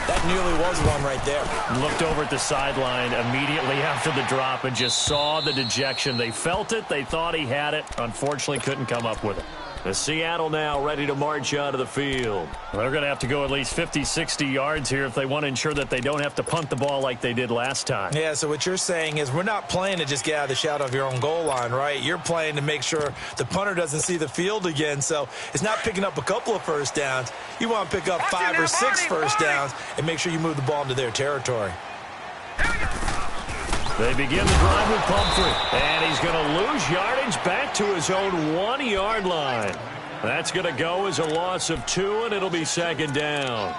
That nearly was one right there. Looked over at the sideline immediately after the drop and just saw the dejection. They felt it. They thought he had it. Unfortunately, couldn't come up with it. The Seattle now ready to march onto the field. They're going to have to go at least 50, 60 yards here if they want to ensure that they don't have to punt the ball like they did last time. Yeah, so what you're saying is we're not playing to just get out of the shadow of your own goal line, right? You're playing to make sure the punter doesn't see the field again. So it's not picking up a couple of 1st downs. You want to pick up 5 or 6 1st downs and make sure you move the ball into their territory. They begin the drive with Pumphrey, and he's going to lose yardage back to his own 1-yard line. That's going to go as a loss of 2, and it'll be 2nd down.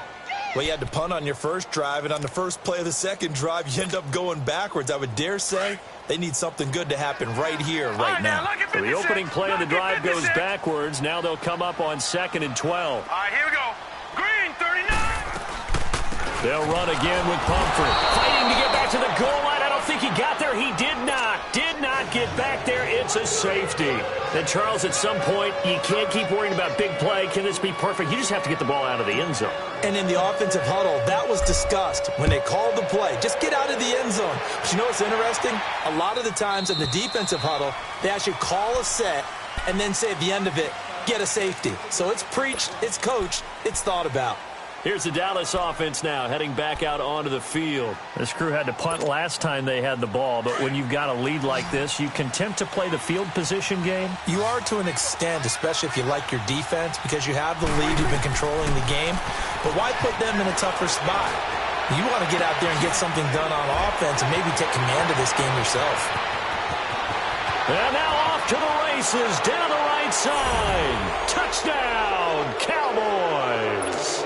Well, you had to punt on your first drive, and on the first play of the second drive, you end up going backwards. I would dare say they need something good to happen right here, right now. So the opening play of the drive goes backwards. Now they'll come up on 2nd and 12. All right, here we go. Green, 39. They'll run again with Pumphrey. Fighting to get back to the goal line. I don't think he got there. He did not get back there. It's a safety. And, Charles, at some point, you can't keep worrying about big play. Can this be perfect? You just have to get the ball out of the end zone. And in the offensive huddle, that was discussed when they called the play. Just get out of the end zone. But you know what's interesting? A lot of the times in the defensive huddle, they actually call a set and then say at the end of it, get a safety. So it's preached, it's coached, it's thought about. Here's the Dallas offense now, heading back out onto the field. This crew had to punt last time they had the ball, but when you've got a lead like this, you content to play the field position game? You are to an extent, especially if you like your defense, because you have the lead, you've been controlling the game. But why put them in a tougher spot? You want to get out there and get something done on offense and maybe take command of this game yourself. And now off to the races, down the right side. Touchdown, Cowboys!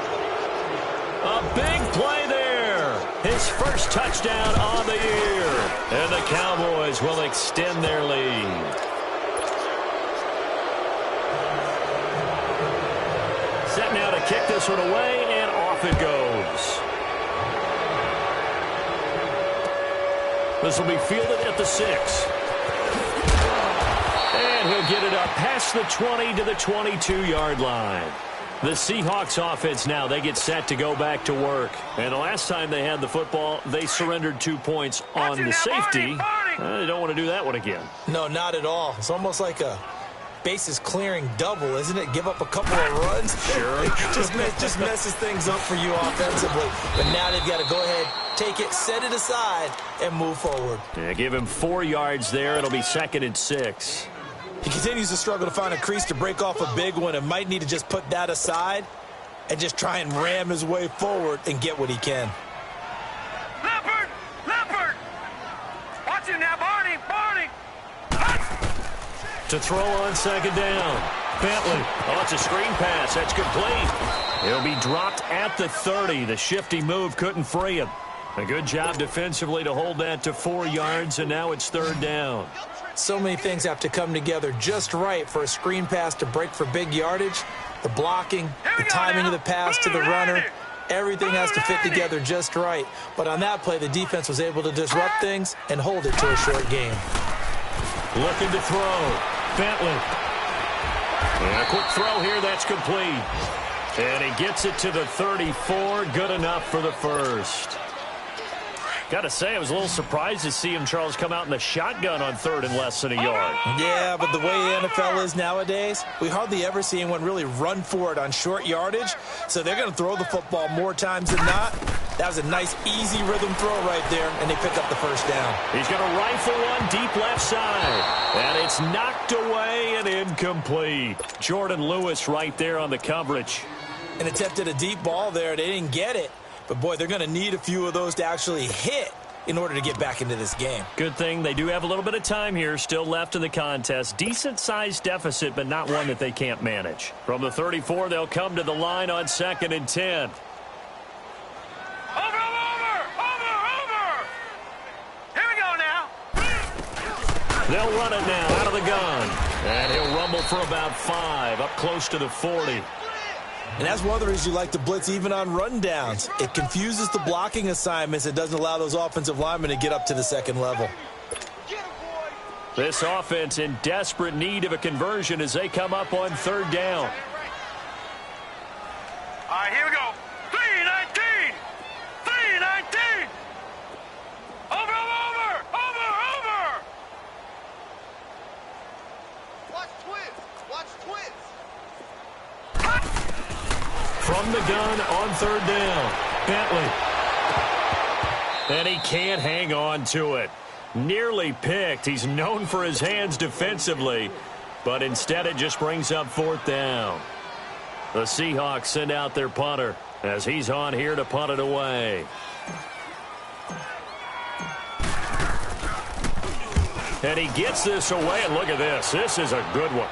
A big play there. His first touchdown on the year. And the Cowboys will extend their lead. Set now to kick this one away, and off it goes. This will be fielded at the 6. And he'll get it up past the 20 to the 22-yard line. The Seahawks offense now, they get set to go back to work. And the last time they had the football, they surrendered 2 points on the safety. They don't want to do that one again. No, not at all. It's almost like a bases clearing double, isn't it? Give up a couple of runs. Sure. just messes things up for you offensively. But now they've got to go ahead, take it, set it aside, and move forward. Yeah, give him 4 yards there. It'll be 2nd and 6. He continues to struggle to find a crease to break off a big one and might need to just put that aside and just try and ram his way forward and get what he can. Leopard! Leopard! Watch it now, Barney! Barney! To throw on 2nd down. Bentley. Oh, it's a screen pass. That's complete. He'll be dropped at the 30. The shifty move couldn't free him. A good job defensively to hold that to 4 yards, and now it's 3rd down. So many things have to come together just right for a screen pass to break for big yardage. The blocking, the timing of the pass to the runner, everything has to fit together just right. But on that play, the defense was able to disrupt things and hold it to a short game. Looking to throw. Bentley. And a quick throw here, that's complete. And he gets it to the 34, good enough for the first. Got to say, I was a little surprised to see him, Charles, come out in the shotgun on 3rd and less than a yard. Yeah, but the way the NFL is nowadays, we hardly ever see anyone really run for it on short yardage. So they're going to throw the football more times than not. That was a nice, easy rhythm throw right there, and they pick up the first down. He's going to rifle one deep left side. And it's knocked away and incomplete. Jordan Lewis right there on the coverage. And attempted a deep ball there. They didn't get it. But, boy, they're going to need a few of those to actually hit in order to get back into this game. Good thing they do have a little bit of time here still left in the contest. Decent-sized deficit, but not one that they can't manage. From the 34, they'll come to the line on 2nd and 10. Over! Here we go now. They'll run it now out of the gun. And he'll rumble for about 5, up close to the 40. And that's one of the reasons you like to blitz even on rundowns. It confuses the blocking assignments. It doesn't allow those offensive linemen to get up to the second level. This offense in desperate need of a conversion as they come up on 3rd down. All right, here we go. 3-19! 3-19! Over! Watch twins! Watch twins! From the gun on 3rd down. Bentley. And he can't hang on to it. Nearly picked. He's known for his hands defensively, but instead it just brings up 4th down. The Seahawks send out their punter as he's on here to punt it away. And he gets this away, and look at this. This is a good one.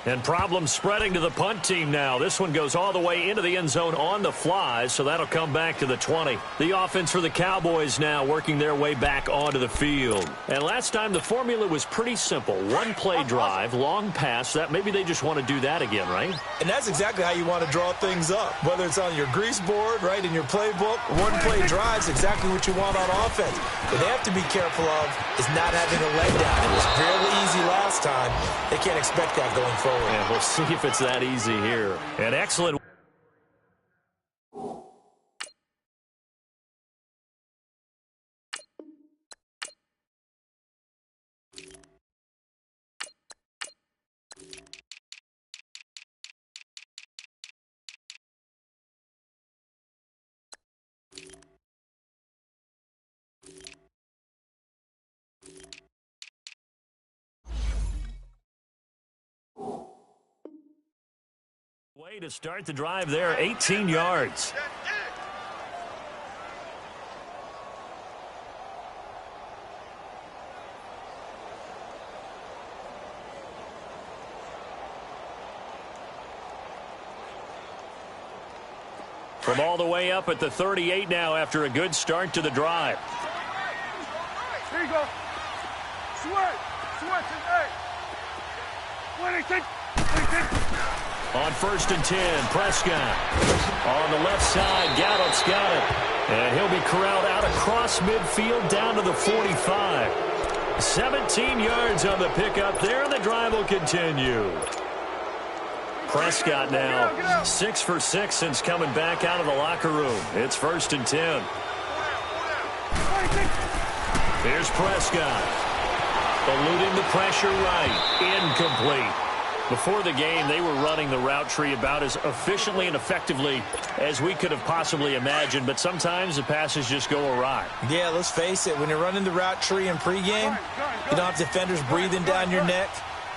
And problems spreading to the punt team now. This one goes all the way into the end zone on the fly, so that'll come back to the 20. The offense for the Cowboys now working their way back onto the field. And last time the formula was pretty simple. One play drive, long pass. That maybe they just want to do that again, right? And that's exactly how you want to draw things up. Whether it's on your grease board, right, in your playbook, one play drive is exactly what you want on offense. What they have to be careful of is not having a letdown. It was fairly easy last time. They can't expect that going forward. And we'll see if it's that easy here. An excellent. Way to start the drive there, 18 yards. From all the way up at the 38 now after a good start to the drive. Here you go. Sweat. Hey. 26. On 1st and 10, Prescott. On the left side, Gallup's got it. And he'll be corralled out across midfield down to the 45. 17 yards on the pickup there, and the drive will continue. Prescott now 6 for 6 since coming back out of the locker room. It's 1st and 10. Here's Prescott. Eluding the pressure right. Incomplete. Before the game, they were running the route tree about as efficiently and effectively as we could have possibly imagined, but sometimes the passes just go awry. Yeah, let's face it. When you're running the route tree in pregame, you don't have defenders breathing down your neck.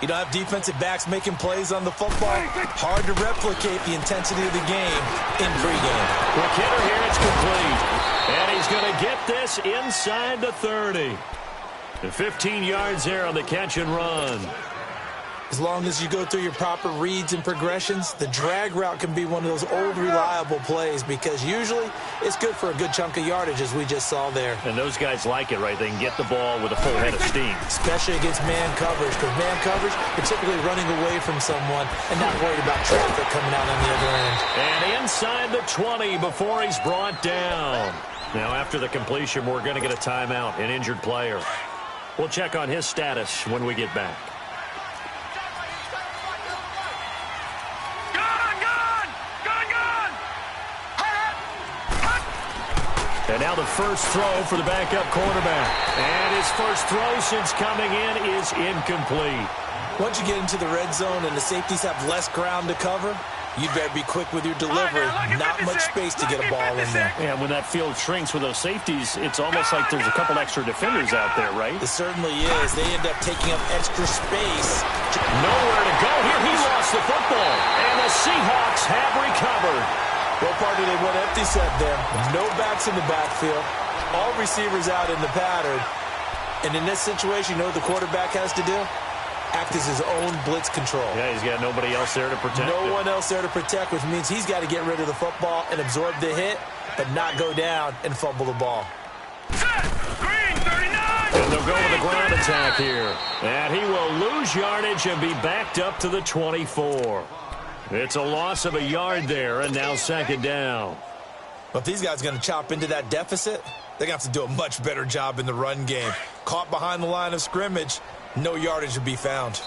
You don't have defensive backs making plays on the football. Hard to replicate the intensity of the game in pregame. Quick hitter here, it's complete. And he's going to get this inside the 30. The 15 yards there on the catch and run. As long as you go through your proper reads and progressions, the drag route can be one of those old reliable plays because usually it's good for a good chunk of yardage, as we just saw there. And those guys like it, right? They can get the ball with a full head of steam. Especially against man coverage, because man coverage, particularly running away from someone and not worried about traffic coming out on the other end. And inside the 20 before he's brought down. Now after the completion, we're going to get a timeout, an injured player. We'll check on his status when we get back. And now the first throw for the backup quarterback. And his first throw since coming in is incomplete. Once you get into the red zone and the safeties have less ground to cover, you'd better be quick with your delivery. Not much space to get a ball in there. And when that field shrinks with those safeties, it's almost like there's a couple extra defenders out there, right? It certainly is. They end up taking up extra space. Nowhere to go here. He lost the football. And the Seahawks have recovered. Well, partner, they went empty set there. No backs in the backfield. All receivers out in the pattern. And in this situation, you know what the quarterback has to do? Act as his own blitz control. Yeah, he's got nobody else there to protect. No one else there to protect, which means he's got to get rid of the football and absorb the hit, but not go down and fumble the ball. Set. Green 39. And they'll go with a ground attack here. And he will lose yardage and be backed up to the 24. It's a loss of a yard there, and now 2nd down. But if these guys are going to chop into that deficit, they're going to have to do a much better job in the run game. Caught behind the line of scrimmage, no yardage to be found.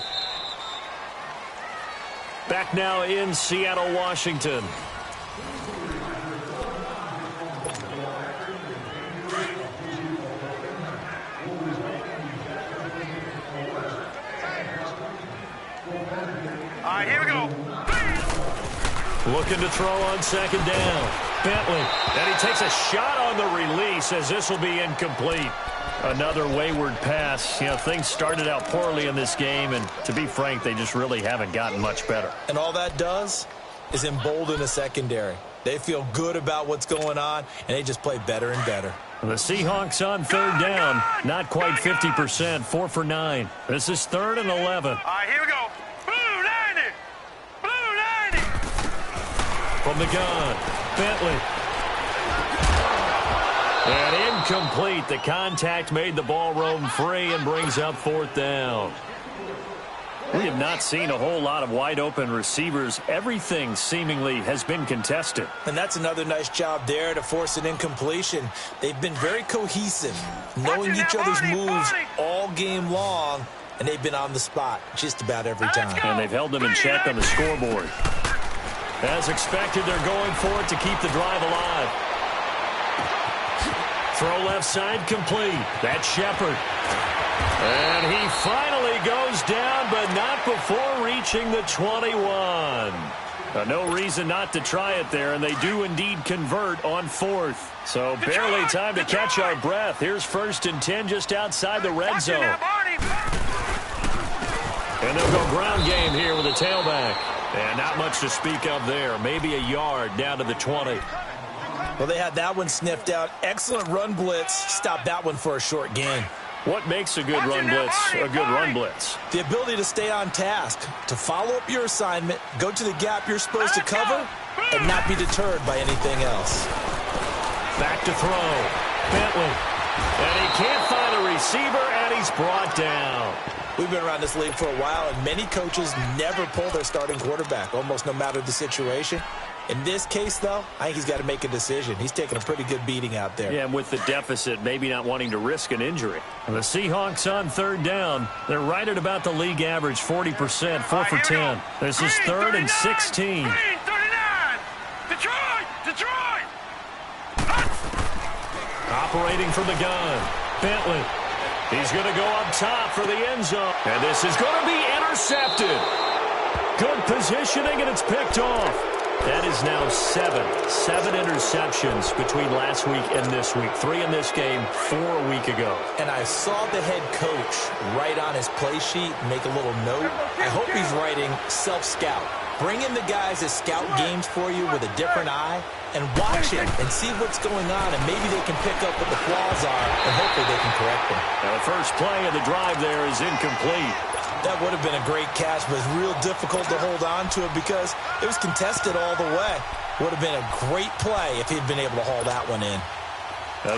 Back now in Seattle, Washington. All right, here we go. Looking to throw on 2nd down. Bentley. And he takes a shot on the release as this will be incomplete. Another wayward pass. You know, things started out poorly in this game, and to be frank, they just really haven't gotten much better. And all that does is embolden a secondary. They feel good about what's going on, and they just play better and better. The Seahawks on 3rd down. Not quite 50%. 4 for 9. This is 3rd and 11. All right, here we go. Blue 90. From the gun, Bentley. And incomplete. The contact made the ball roam free and brings up 4th down. We have not seen a whole lot of wide-open receivers. Everything seemingly has been contested. And that's another nice job there to force an incompletion. They've been very cohesive, knowing each other's moves all game long, and they've been on the spot just about every time. And they've held them in check on the scoreboard. As expected, they're going for it to keep the drive alive. Throw left side complete. That's Shepard. And he finally goes down, but not before reaching the 21. No reason not to try it there, and they do indeed convert on 4th. So barely time to catch our breath. Here's 1st and 10 just outside the red zone. And they'll go ground game here with a tailback. And not much to speak of there. Maybe a yard down to the 20. Well, they had that one sniffed out. Excellent run blitz. Stopped that one for a short gain. What makes a good run blitz a good run blitz? The ability to stay on task, to follow up your assignment, go to the gap you're supposed to cover, and not be deterred by anything else. Back to throw. Bentley. And he can't find a receiver, and he's brought down. We've been around this league for a while, and many coaches never pull their starting quarterback, almost no matter the situation. In this case, though, I think he's got to make a decision. He's taking a pretty good beating out there. Yeah, and with the deficit, maybe not wanting to risk an injury. And the Seahawks on 3rd down. They're right at about the league average, 40%, 4 for 10. This is 3rd and 16. 39! Detroit! Operating from the gun, Bentley. He's going to go up top for the end zone. And this is going to be intercepted. Good positioning, and it's picked off. That is now 7 interceptions between last week and this week. 3 in this game, 4 a week ago. And I saw the head coach write on his play sheet, make a little note. I hope he's writing self-scout. Bring in the guys that scout games for you with a different eye and watch him and see what's going on, and maybe they can pick up what the flaws are, and hopefully they can correct them. Now the first play of the drive there is incomplete. That would have been a great catch, but it's real difficult to hold on to it because it was contested all the way. Would have been a great play if he'd been able to haul that one in.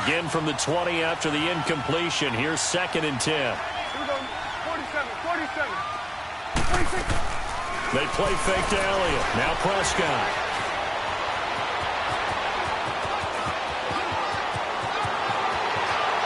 Again from the 20 after the incompletion. Here's 2nd and 10. Here we go. 47. 46. They play fake to Elliott. Now Prescott.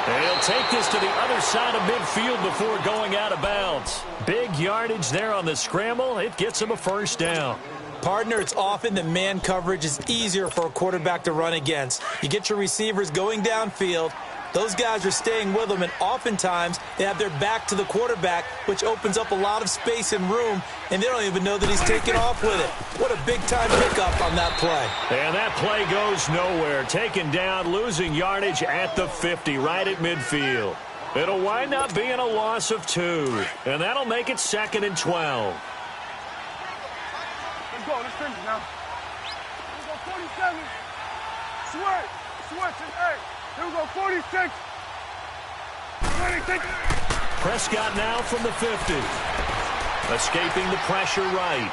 And he'll take this to the other side of midfield before going out of bounds. Big yardage there on the scramble. It gets him a 1st down. Partner, it's often that man coverage is easier for a quarterback to run against. You get your receivers going downfield. Those guys are staying with them, and oftentimes they have their back to the quarterback, which opens up a lot of space and room, and they don't even know that he's taking off with it. What a big-time pickup on that play. And that play goes nowhere. Taken down, losing yardage at the 50, right at midfield. It'll wind up being a loss of 2, and that'll make it 2nd and 12. Let's go. Let's finish now. Here we go. 47. Switch. Hey. Here we go, 46. 26. Prescott now from the 50. Escaping the pressure right.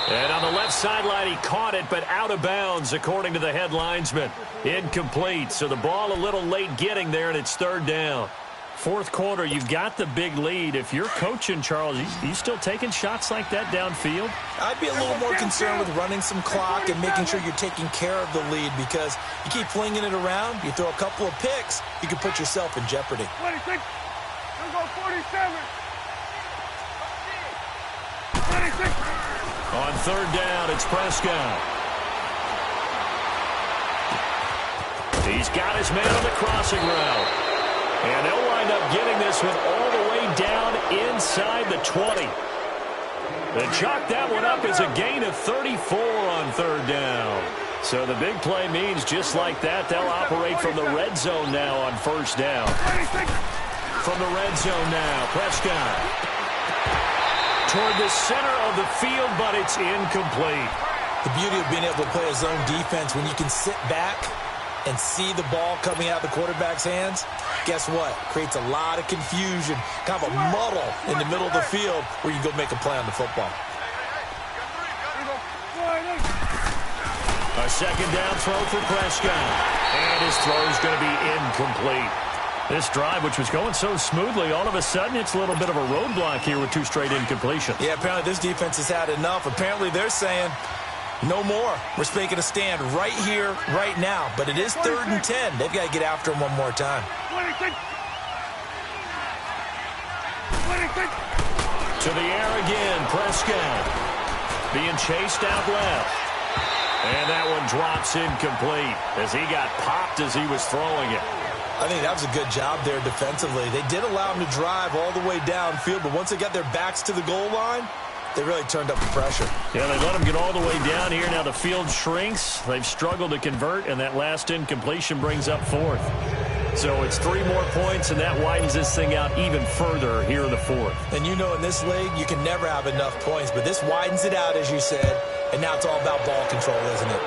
And on the left sideline, he caught it, but out of bounds, according to the head linesman. Incomplete, so the ball a little late getting there, and it's 3rd down. 4th quarter, you've got the big lead. If you're coaching, Charles, you still taking shots like that downfield? I'd be a little more concerned with running some clock and making sure you're taking care of the lead, because you keep flinging it around, you throw a couple of picks, you can put yourself in jeopardy. 26. Here we go, 47. 26. On 3rd down, it's Prescott. He's got his man on the crossing route. And they'll wind up getting this one all the way down inside the 20. They chalk that one up as a gain of 34 on 3rd down. So the big play means just like that, they'll operate from the red zone now on 1st down. From the red zone now, Prescott. Toward the center of the field, but it's incomplete. The beauty of being able to play a zone defense when you can sit back and see the ball coming out of the quarterback's hands, guess what? Creates a lot of confusion, kind of a muddle in the middle of the field where you go make a play on the football. Here we go. A second down throw for Prescott. And his throw is going to be incomplete. This drive, which was going so smoothly, all of a sudden it's a little bit of a roadblock here with 2 straight incompletions. Yeah, apparently this defense has had enough. Apparently they're saying, no more. We're making a stand right here, right now. But it is 3rd and 10. They've got to get after him one more time. To the air again, Prescott. Being chased out left. And that one drops incomplete as he got popped as he was throwing it. I think that was a good job there defensively. They did allow him to drive all the way downfield, but once they got their backs to the goal line, they really turned up the pressure. Yeah, they let him get all the way down here. Now the field shrinks. They've struggled to convert, and that last incompletion brings up 4th. So it's 3 more points, and that widens this thing out even further here in the 4th. And you know in this league, you can never have enough points, but this widens it out, as you said, and now it's all about ball control, isn't it?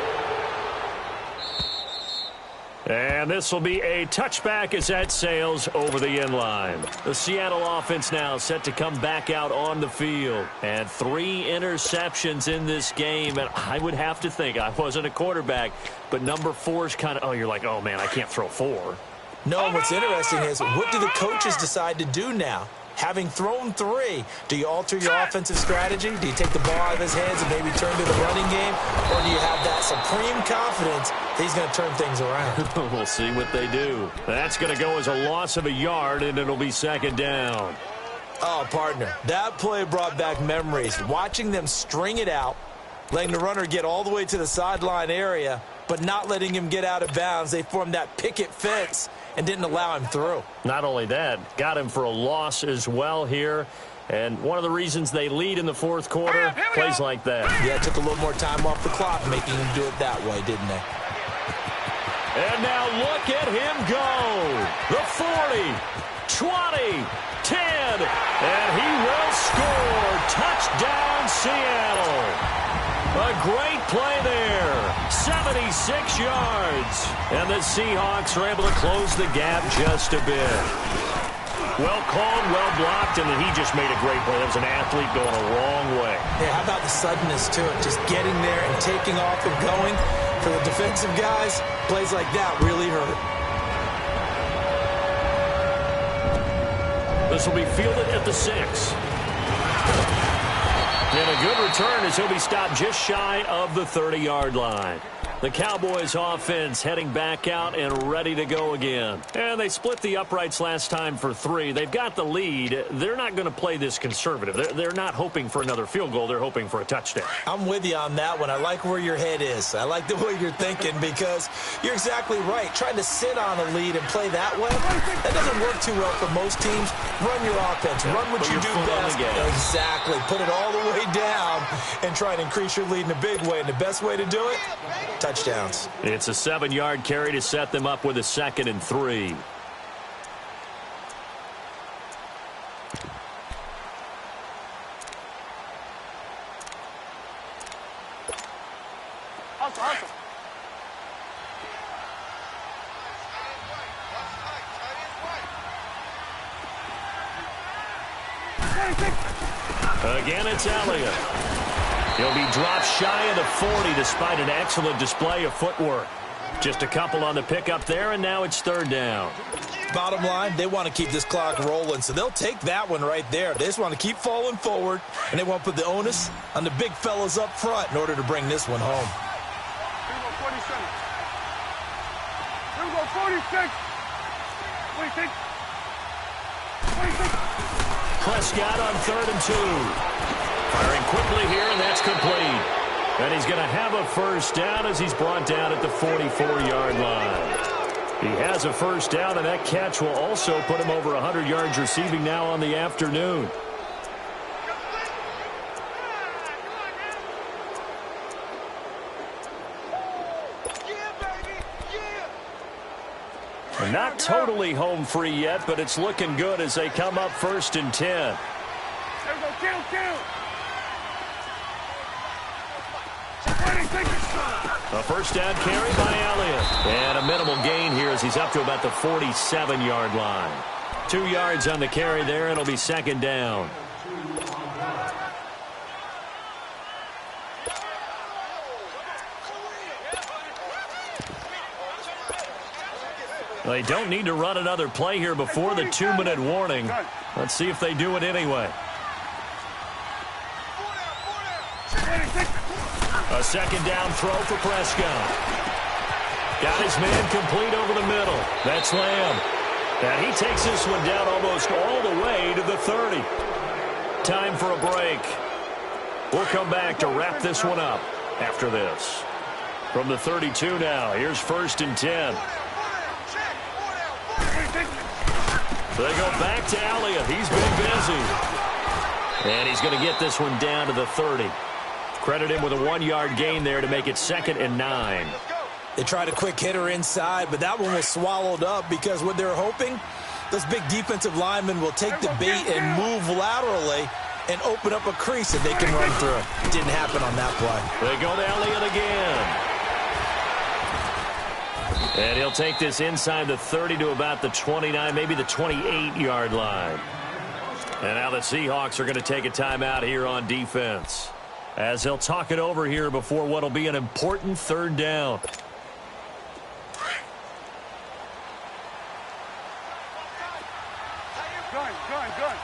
And this will be a touchback as that sails over the end line. The Seattle offense now set to come back out on the field. And 3 interceptions in this game. And I would have to think, I wasn't a quarterback, but number 4 is kind of, oh, you're like, oh, man, I can't throw 4. No, what's interesting is, what do the coaches decide to do now? Having thrown 3, do you alter your offensive strategy? Do you take the ball out of his hands and maybe turn to the running game? Or do you have that supreme confidence that he's going to turn things around? We'll see what they do. That's going to go as a loss of a yard, and it'll be 2nd down. Oh, partner, that play brought back memories. Watching them string it out, letting the runner get all the way to the sideline area, but not letting him get out of bounds. They formed that picket fence and didn't allow him through. Not only that, got him for a loss as well here. And one of the reasons they lead in the 4th quarter, plays like that. Yeah, it took a little more time off the clock, making him do it that way, didn't they? And now look at him go. The 40, 20, 10, and he will score. Touchdown, Seattle. A great play there. 76 yards. And the Seahawks are able to close the gap just a bit. Well called, well blocked, and then he just made a great play. That was an athlete going a long way. Yeah, how about the suddenness to it? Just getting there and taking off and going. For the defensive guys, plays like that really hurt. This will be fielded at the 6. And a good return as he'll be stopped just shy of the 30-yard line. The Cowboys offense heading back out and ready to go again. And they split the uprights last time for 3. They've got the lead. They're not going to play this conservative. They're not hoping for another field goal. They're hoping for a touchdown. I'm with you on that one. I like where your head is. I like the way you're thinking because you're exactly right. Trying to sit on a lead and play that way, that doesn't work too well for most teams. Run your offense. Run what you do best. Exactly. Put it all the way down and try and increase your lead in a big way. And the best way to do it, touchdowns. It's a 7-yard carry to set them up with a 2nd and 3. Again, it's Elliott. He'll be dropped shy of the 40 despite an excellent display of footwork. Just a couple on the pickup there, and now it's 3rd down. Bottom line, they want to keep this clock rolling, so they'll take that one right there. They just want to keep falling forward, and they want to put the onus on the big fellas up front in order to bring this one home. Here we go, 46. 26. 26. Prescott on 3rd and 2. Firing quickly here, and that's complete. And he's going to have a first down as he's brought down at the 44-yard line. He has a first down, and that catch will also put him over 100 yards receiving now on the afternoon. Not totally home free yet, but it's looking good as they come up 1st and 10. There we go, kill. A first down carry by Elliott. And a minimal gain here as he's up to about the 47-yard line. 2 yards on the carry there, and it'll be 2nd down. They don't need to run another play here before the 2-minute warning. Let's see if they do it anyway. A second down throw for Prescott. Got his man complete over the middle. That's Lamb. And he takes this one down almost all the way to the 30. Time for a break. We'll come back to wrap this one up after this. From the 32 now, here's 1st and 10. They go back to Elliott. He's been busy. And he's going to get this one down to the 30. Credit him with a 1-yard gain there to make it 2nd and 9. They tried a quick hitter inside, but that one was swallowed up because what they're hoping, those big defensive linemen will take the bait and move laterally and open up a crease that they can run through. It didn't happen on that play. They go to Elliott again. And he'll take this inside the 30 to about the 29, maybe the 28-yard line. And now the Seahawks are going to take a timeout here on defense, as they'll talk it over here before what will be an important 3rd down. Gun.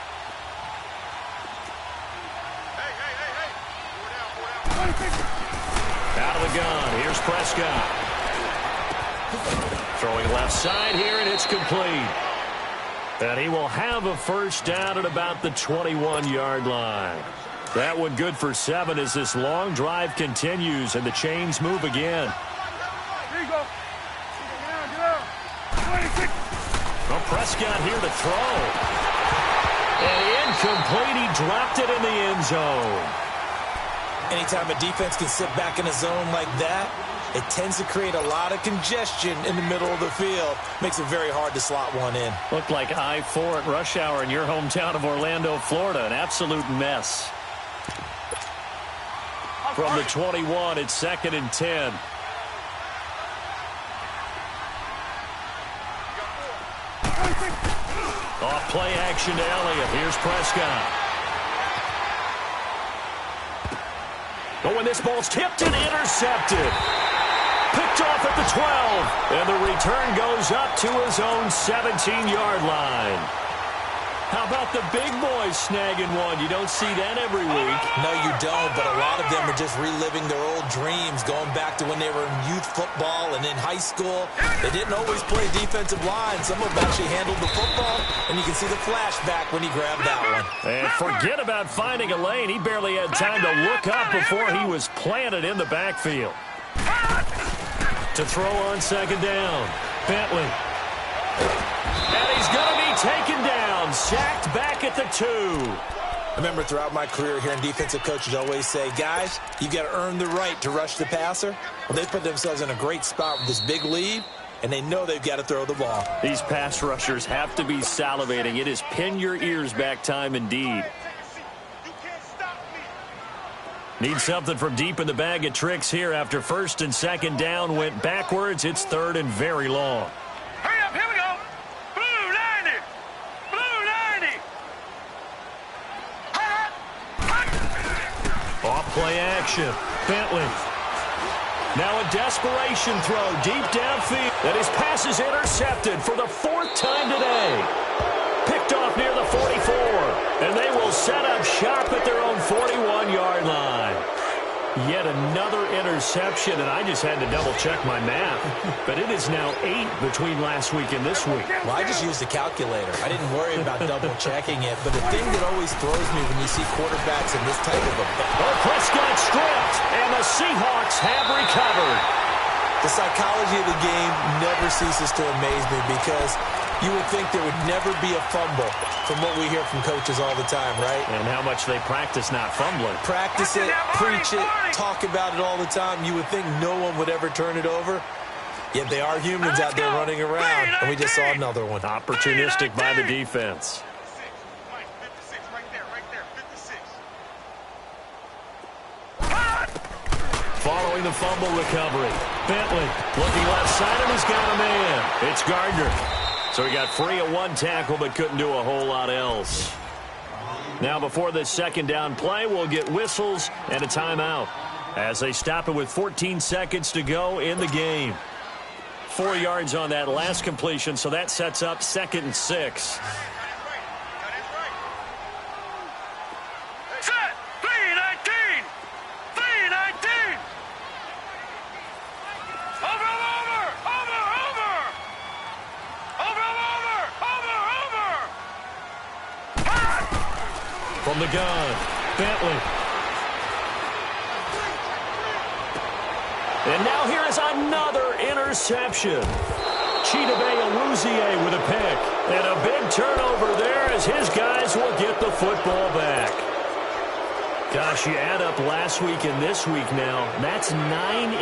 Out of the gun. Here's Prescott. Throwing left side here, and it's complete. And he will have a 1st down at about the 21-yard line. That one good for 7 as this long drive continues and the chains move again. Here you go. Get out. 26. Well, Prescott here to throw. And incomplete. He dropped it in the end zone. Anytime a defense can sit back in a zone like that, it tends to create a lot of congestion in the middle of the field. Makes it very hard to slot one in. Looked like I-4 at rush hour in your hometown of Orlando, Florida. An absolute mess. From the 21, it's 2nd and 10. Off play action to Elliott. Here's Prescott. Oh, and this ball's tipped and intercepted. Picked off at the 12. And the return goes up to his own 17-yard line. How about the big boys snagging one? You don't see that every week. No, you don't, but a lot of them are just reliving their old dreams, going back to when they were in youth football and in high school. They didn't always play defensive line. Some of them actually handled the football, and you can see the flashback when he grabbed that one. And forget about finding a lane. He barely had time to look up before he was planted in the backfield. To throw on 2nd down, Bentley. And he's going to be taken down, sacked back at the 2. I remember throughout my career hearing defensive coaches always say, guys, you've got to earn the right to rush the passer. Well, they put themselves in a great spot with this big lead, and they know they've got to throw the ball. These pass rushers have to be salivating. It is pin your ears back time indeed. Need something from deep in the bag of tricks here after 1st and 2nd down went backwards. It's 3rd and very long. Hurry up, here we go. Blue 90. Off play action. Bentley. Now a desperation throw deep downfield. And his pass is intercepted for the 4th time today. Picked off near the 44. And they will set up shop at their own 41-yard line. Yet another interception, and I just had to double-check my math. But it is now 8 between last week and this week. Well, I just used the calculator. I didn't worry about double-checking it. But the thing that always throws me when you see quarterbacks in this type of a battle. Oh, Prescott stripped, and the Seahawks have recovered. The psychology of the game never ceases to amaze me because you would think there would never be a fumble from what we hear from coaches all the time, right? And how much they practice not fumbling. Practice it, preach it, talk about it all the time. You would think no one would ever turn it over. Yet they are humans out there running around, and we just saw another one. Opportunistic by the defense. 56, right there, 56. Following the fumble recovery, Bentley looking left side, and he's got a man. It's Gardner. So he got free of one tackle but couldn't do a whole lot else. Now before this 2nd down play, we'll get whistles and a timeout as they stop it with 14 seconds to go in the game. 4 yards on that last completion, so that sets up 2nd and 6. Set. 3-19. 3-19. Over. From the gun, Bentley. And now here is another interception. Chidobe with a pick. And a big turnover there as his guys will get the football back. Gosh, you add up last week and this week now, that's 9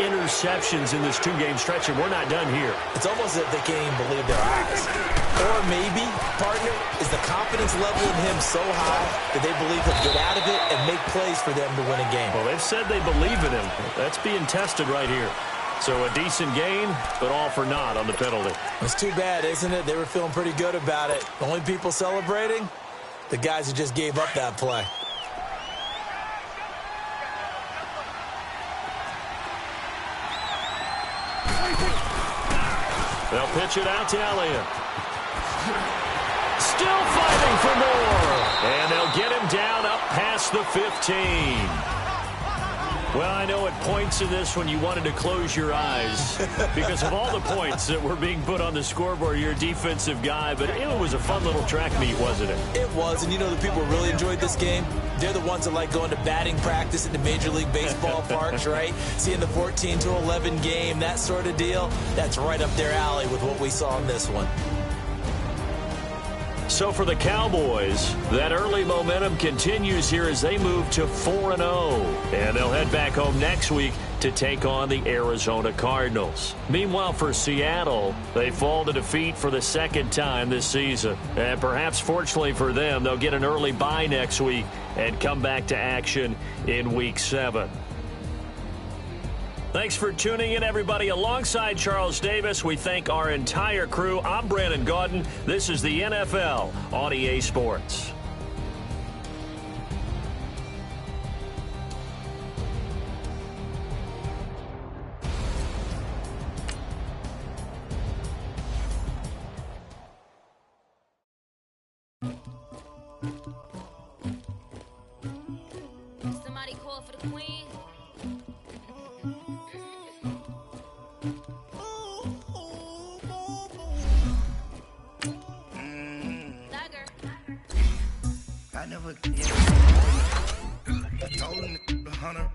interceptions in this 2-game stretch, and we're not done here. It's almost as if they can't even believe their eyes. Or maybe, partner, is the confidence level in him so high that they believe he'll get out of it and make plays for them to win a game. Well, they've said they believe in him. That's being tested right here. So a decent gain, but all for naught on the penalty. It's too bad, isn't it? They were feeling pretty good about it. The only people celebrating? The guys who just gave up that play. They'll pitch it out to Elliott. Still fighting for more. And they'll get him down up past the 15. Well, I know at points in this one you wanted to close your eyes because of all the points that were being put on the scoreboard. You're a defensive guy, but it was a fun little track meet, wasn't it? It was, and you know the people who really enjoyed this game? They're the ones that like going to batting practice at the Major League Baseball parks, right? Seeing the 14-11 game, that sort of deal. That's right up their alley with what we saw in this one. So for the Cowboys, that early momentum continues here as they move to 4-0. And they'll head back home next week to take on the Arizona Cardinals. Meanwhile, for Seattle, they fall to defeat for the 2nd time this season. And perhaps fortunately for them, they'll get an early bye next week and come back to action in Week 7. Thanks for tuning in, everybody. Alongside Charles Davis, we thank our entire crew. I'm Brandon Gaudin. This is the NFL on EA Sports. Somebody call for the queen. I never told him 100.